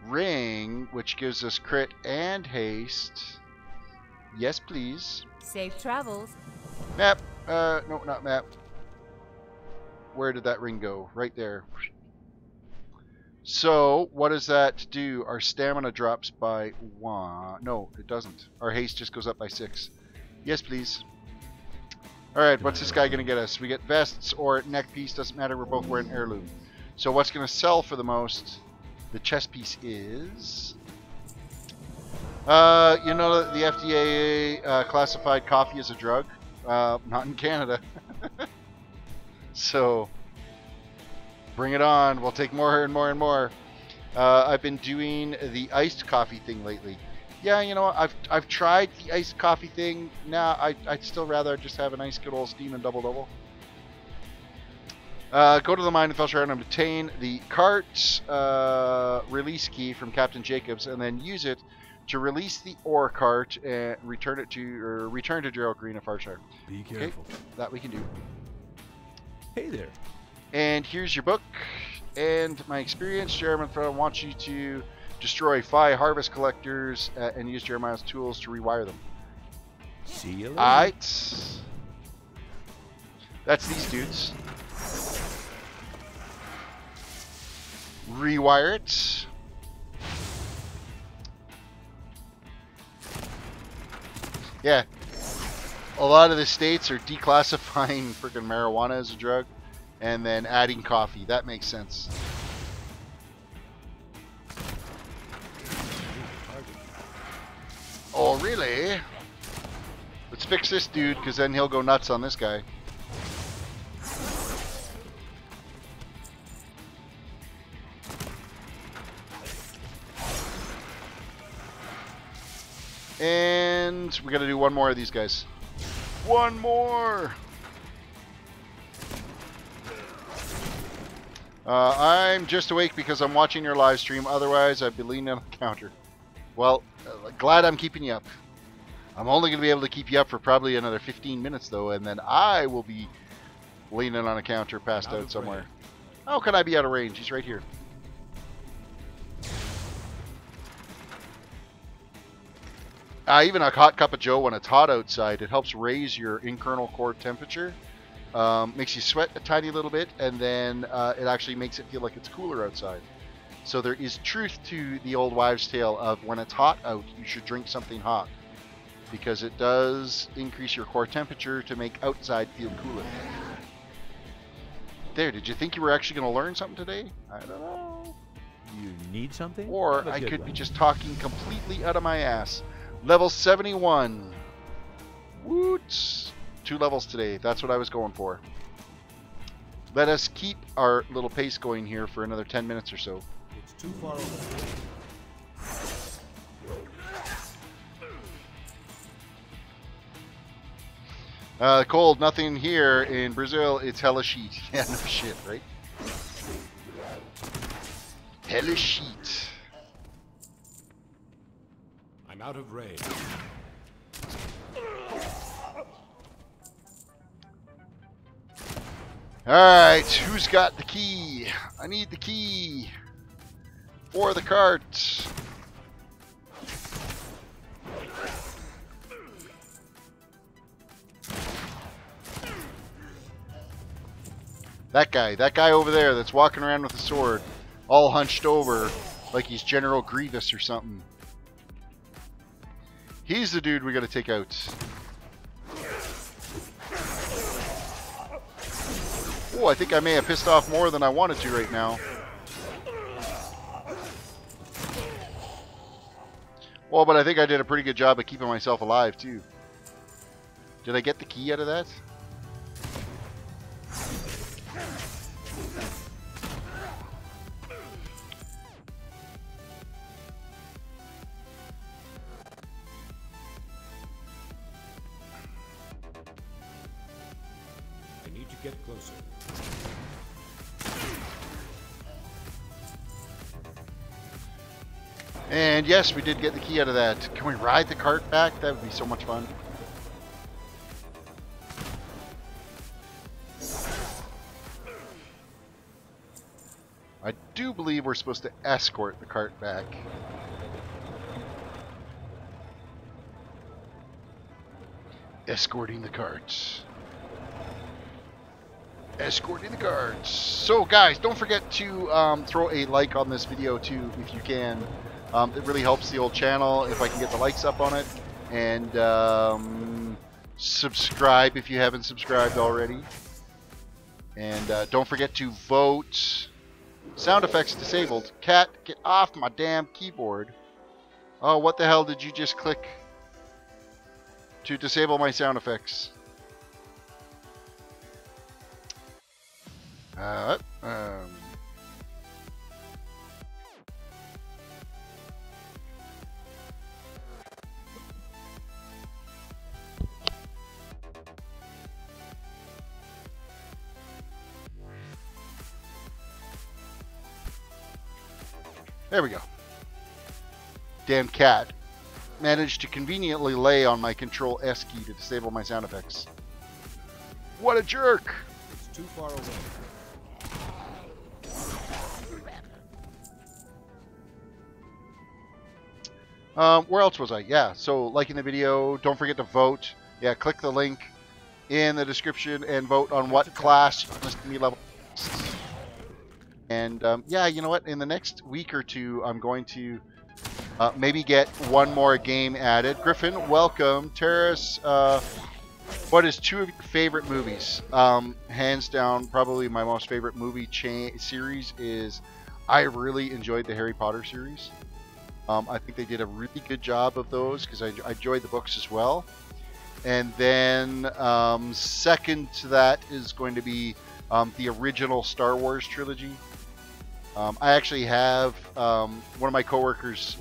ring, which gives us crit and haste. Yes, please. Safe travels. Map. No, not map. Where did that ring go? Right there. So, what does that do? Our stamina drops by 1. No, it doesn't. Our haste just goes up by 6. Yes, please. Alright, what's this guy going to get us? We get vests or neck piece. Doesn't matter. We're both wearing heirloom. So, what's going to sell for the most? The chest piece is... you know the FDA classified coffee as a drug? Not in Canada. So, bring it on. We'll take more and more and more. I've been doing the iced coffee thing lately. Yeah, you know what? I've tried the iced coffee thing. Nah, I'd still rather just have a nice good old steam and double. Go to the mine in Felshire and obtain the cart release key from Captain Jacobs, and then use it to release the ore cart and return to Gerald Green of Farshire. Be careful. Okay, that we can do. Hey there. And here's your book and my experience. Jeremy wants you to destroy 5 harvest collectors and use Jeremiah's tools to rewire them. See you later. Alright. That's these dudes. Rewire it. Yeah. A lot of the states are declassifying freaking marijuana as a drug and then adding coffee. That makes sense. Oh, really? Let's fix this dude, because then he'll go nuts on this guy. And we got to do one more of these guys. One more! I'm just awake because I'm watching your live stream. Otherwise, I'd be leaning on the counter. Well, glad I'm keeping you up. I'm only going to be able to keep you up for probably another 15 minutes, though, and then I will be leaning on a counter passed out somewhere. How can I be out of range? He's right here. Even a hot cup of joe when it's hot outside, it helps raise your internal core temperature. Makes you sweat a tiny little bit, and then it actually makes it feel like it's cooler outside. So there is truth to the old wives' tale of when it's hot out, you should drink something hot. Because it does increase your core temperature to make outside feel cooler. There, did you think you were actually going to learn something today? I don't know. You need something? Or I could be just talking completely out of my ass. Level 71. Woots. 2 levels today. That's what I was going for. Let us keep our little pace going here for another 10 minutes or so. It's too far away. Cold, nothing here in Brazil. It's hella sheet. Yeah, no shit, right? Hella sheet. I'm out of range. Alright, who's got the key? I need the key for the cart. That guy over there that's walking around with a sword, all hunched over like he's General Grievous or something. He's the dude we gotta take out. Oh, I think I may have pissed off more than I wanted to right now. Well, but I think I did a pretty good job of keeping myself alive, too. Did I get the key out of that? I need to get closer. And yes, we did get the key out of that. Can we ride the cart back? That would be so much fun. I do believe we're supposed to escort the cart back. Escorting the carts. Escorting the carts. So guys, don't forget to throw a like on this video too, if you can. It really helps the old channel if I can get the likes up on it. And subscribe if you haven't subscribed already. And don't forget to vote. Sound effects disabled. Cat, get off my damn keyboard. Oh, what the hell did you just click to disable my sound effects? There we go. Damn cat. Managed to conveniently lay on my Control S key to disable my sound effects. What a jerk! It's too far away. Where else was I? Yeah, so liking the video, don't forget to vote. Yeah, click the link in the description and vote on what class you want to see level. And yeah, you know what? In the next week or two, I'm going to maybe get one more game added. Griffin, welcome. Terris, what is two of your favorite movies? Hands down, probably my most favorite movie series is, I really enjoyed the Harry Potter series. I think they did a really good job of those because I enjoyed the books as well. And then second to that is going to be the original Star Wars trilogy. I actually have one of my coworkers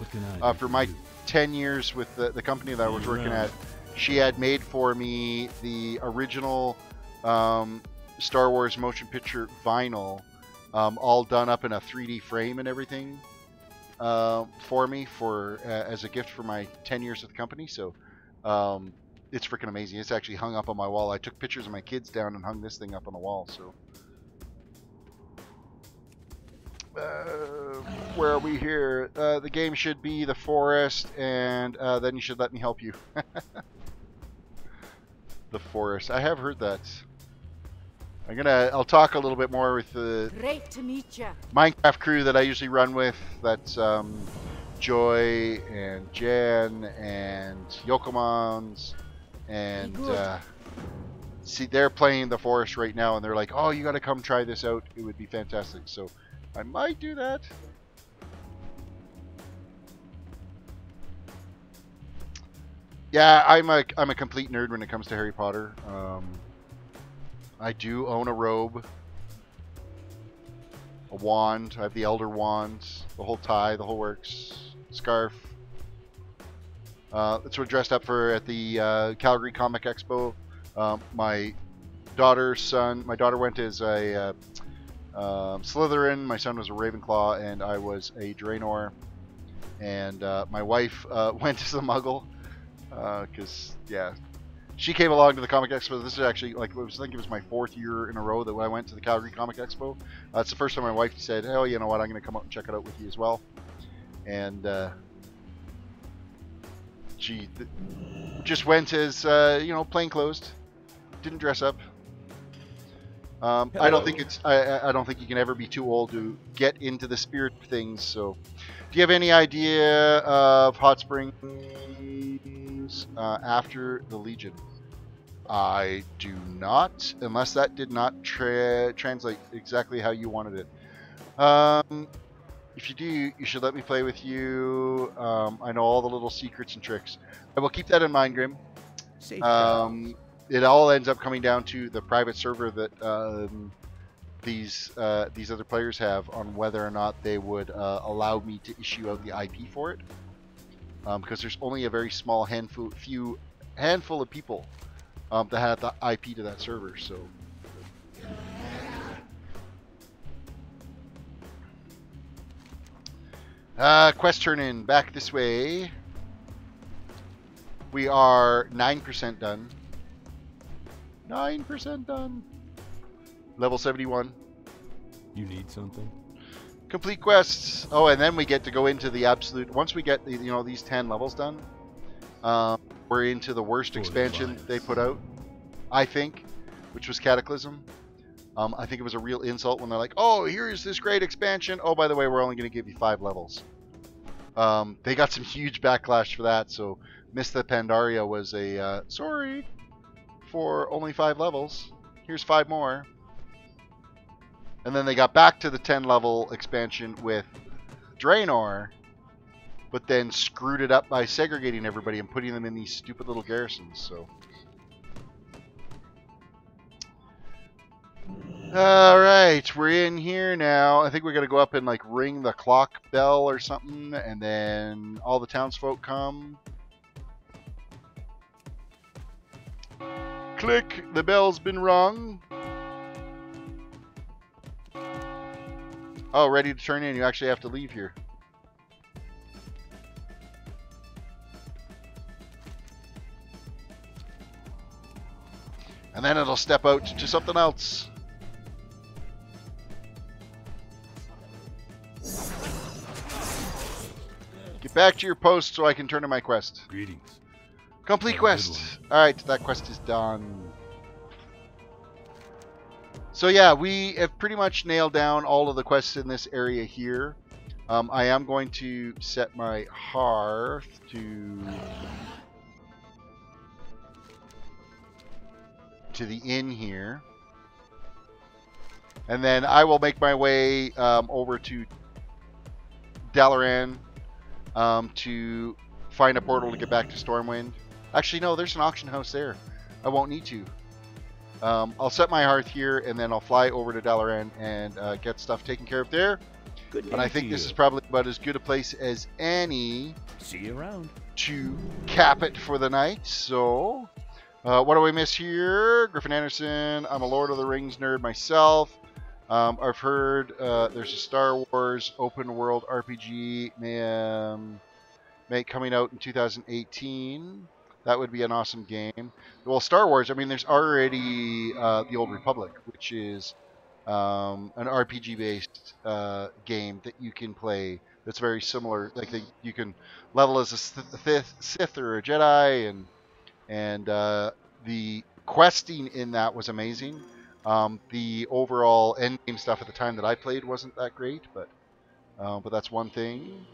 for my 10 years with the company that I was working at. She had made for me the original Star Wars motion picture vinyl, all done up in a 3D frame and everything for me as a gift for my 10 years with the company. So it's freaking amazing. It's actually hung up on my wall. I took pictures of my kids down and hung this thing up on the wall. So. Where are we here? The game should be the forest, and then you should let me help you. The forest. I have heard that. I'll talk a little bit more with the Great to meet you. Minecraft crew that I usually run with. That's Joy and Jen and Yokomons, and see, they're playing the forest right now, and they're like, "Oh, you got to come try this out. It would be fantastic." So. I might do that. Yeah, I'm a complete nerd when it comes to Harry Potter. I do own a robe, a wand. I have the Elder Wand, the whole tie, the whole works, scarf. That's what I dressed up for at the Calgary Comic Expo. My daughter went as a Slytherin, my son was a Ravenclaw, and I was a Draenor. And my wife went as a Muggle, because yeah, she came along to the Comic Expo. This is actually like I think it was my 4th year in a row that I went to the Calgary Comic Expo. It's the first time my wife said, "Oh, you know what? I'm going to come out and check it out with you as well." And she just went as plainclothes, didn't dress up. I don't think I don't think you can ever be too old to get into the spirit of things. So, do you have any idea of Hot Springs after the Legion? I do not, unless that did not translate exactly how you wanted it. If you do, you should let me play with you. I know all the little secrets and tricks. I will keep that in mind, Grim. Safe travels. It all ends up coming down to the private server that these other players have on whether or not they would allow me to issue out the IP for it. Because there's only a very small handful of people that have the IP to that server. So. Quest turn in back this way. We are 9% done. 9% done. Level 71. You need something? Complete quests. Oh, and then we get to go into the absolute. Once we get these 10 levels done, we're into the worst expansion they put out, I think, which was Cataclysm. I think it was a real insult when they're like, "Oh, here's this great expansion. Oh, by the way, we're only going to give you 5 levels." They got some huge backlash for that. So, Mista Pandaria was a sorry for only 5 levels. Here's 5 more. And then they got back to the 10 level expansion with Draenor, but then screwed it up by segregating everybody and putting them in these stupid little garrisons. So. Alright, we're in here now. I think we're going to go up and like ring the clock bell or something, and then all the townsfolk come. Click, the bell's been rung. Oh, ready to turn in. You actually have to leave here. And then it'll step out to something else. Get back to your post so I can turn in my quest. Greetings. Complete quest. Alright, that quest is done. So yeah, we have pretty much nailed down all of the quests in this area here. I am going to set my hearth to the inn here. And then I will make my way over to Dalaran to find a portal to get back to Stormwind. Actually, no, there's an auction house there. I won't need to. I'll set my hearth here, and then I'll fly over to Dalaran and get stuff taken care of there. Good But I think this is probably about as good a place as any See you around. to cap it for the night. So, what do we miss here? Griffin Anderson. I'm a Lord of the Rings nerd myself. I've heard there's a Star Wars open world RPG coming out in 2018. That would be an awesome game. Well, Star Wars, I mean, there's already the Old Republic, which is an RPG-based game that you can play that's very similar. Like, you can level as a Sith or a Jedi, and the questing in that was amazing. The overall endgame stuff at the time that I played wasn't that great, but that's one thing.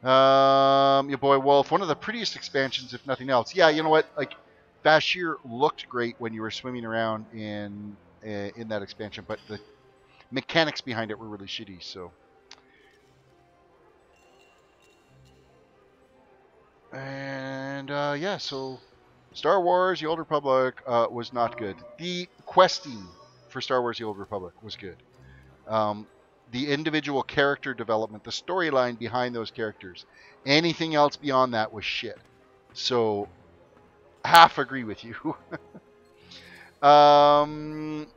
Your boy Wolf, one of the prettiest expansions, if nothing else. Yeah, you know what? Like, Bashir looked great when you were swimming around in that expansion, but the mechanics behind it were really shitty. So, and yeah, so Star Wars: The Old Republic was not good. The questing for Star Wars: The Old Republic was good. The individual character development, the storyline behind those characters, anything else beyond that was shit. So, half agree with you. Now,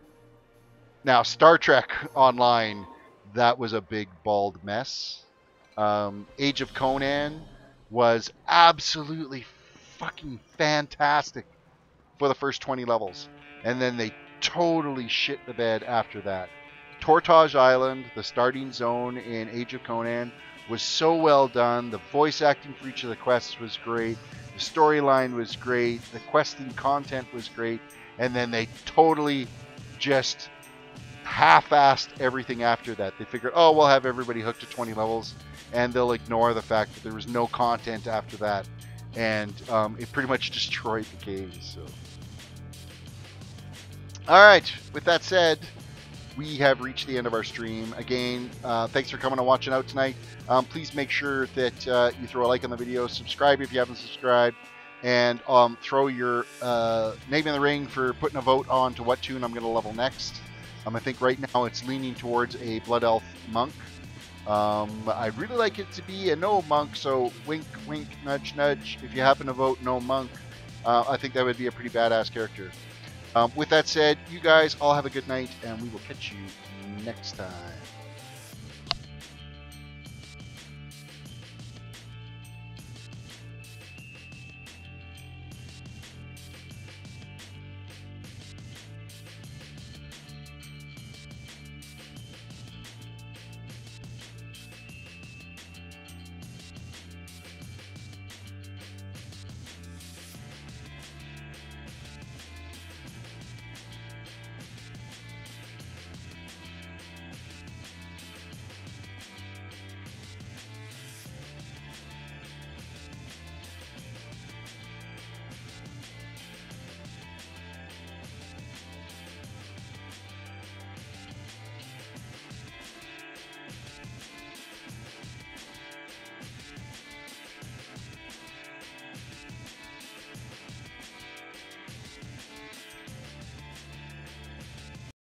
Star Trek Online, that was a big, bald mess. Age of Conan was absolutely fucking fantastic for the first 20 levels. And then they totally shit the bed after that. Tortage Island, the starting zone in Age of Conan, was so well done. The voice acting for each of the quests was great. The storyline was great. The questing content was great. And then they totally just half-assed everything after that. They figured, oh, we'll have everybody hooked to 20 levels, and they'll ignore the fact that there was no content after that. And it pretty much destroyed the game. So, all right, with that said, we have reached the end of our stream. Again, thanks for coming and watching out tonight. Please make sure that you throw a like on the video, subscribe if you haven't subscribed, and throw your name in the ring for putting a vote on to what toon I'm going to level next. I think right now it's leaning towards a Blood Elf Monk. I'd really like it to be a no monk, so wink, wink, nudge, nudge. If you happen to vote no monk, I think that would be a pretty badass character. With that said, you guys all have a good night, and we will catch you next time.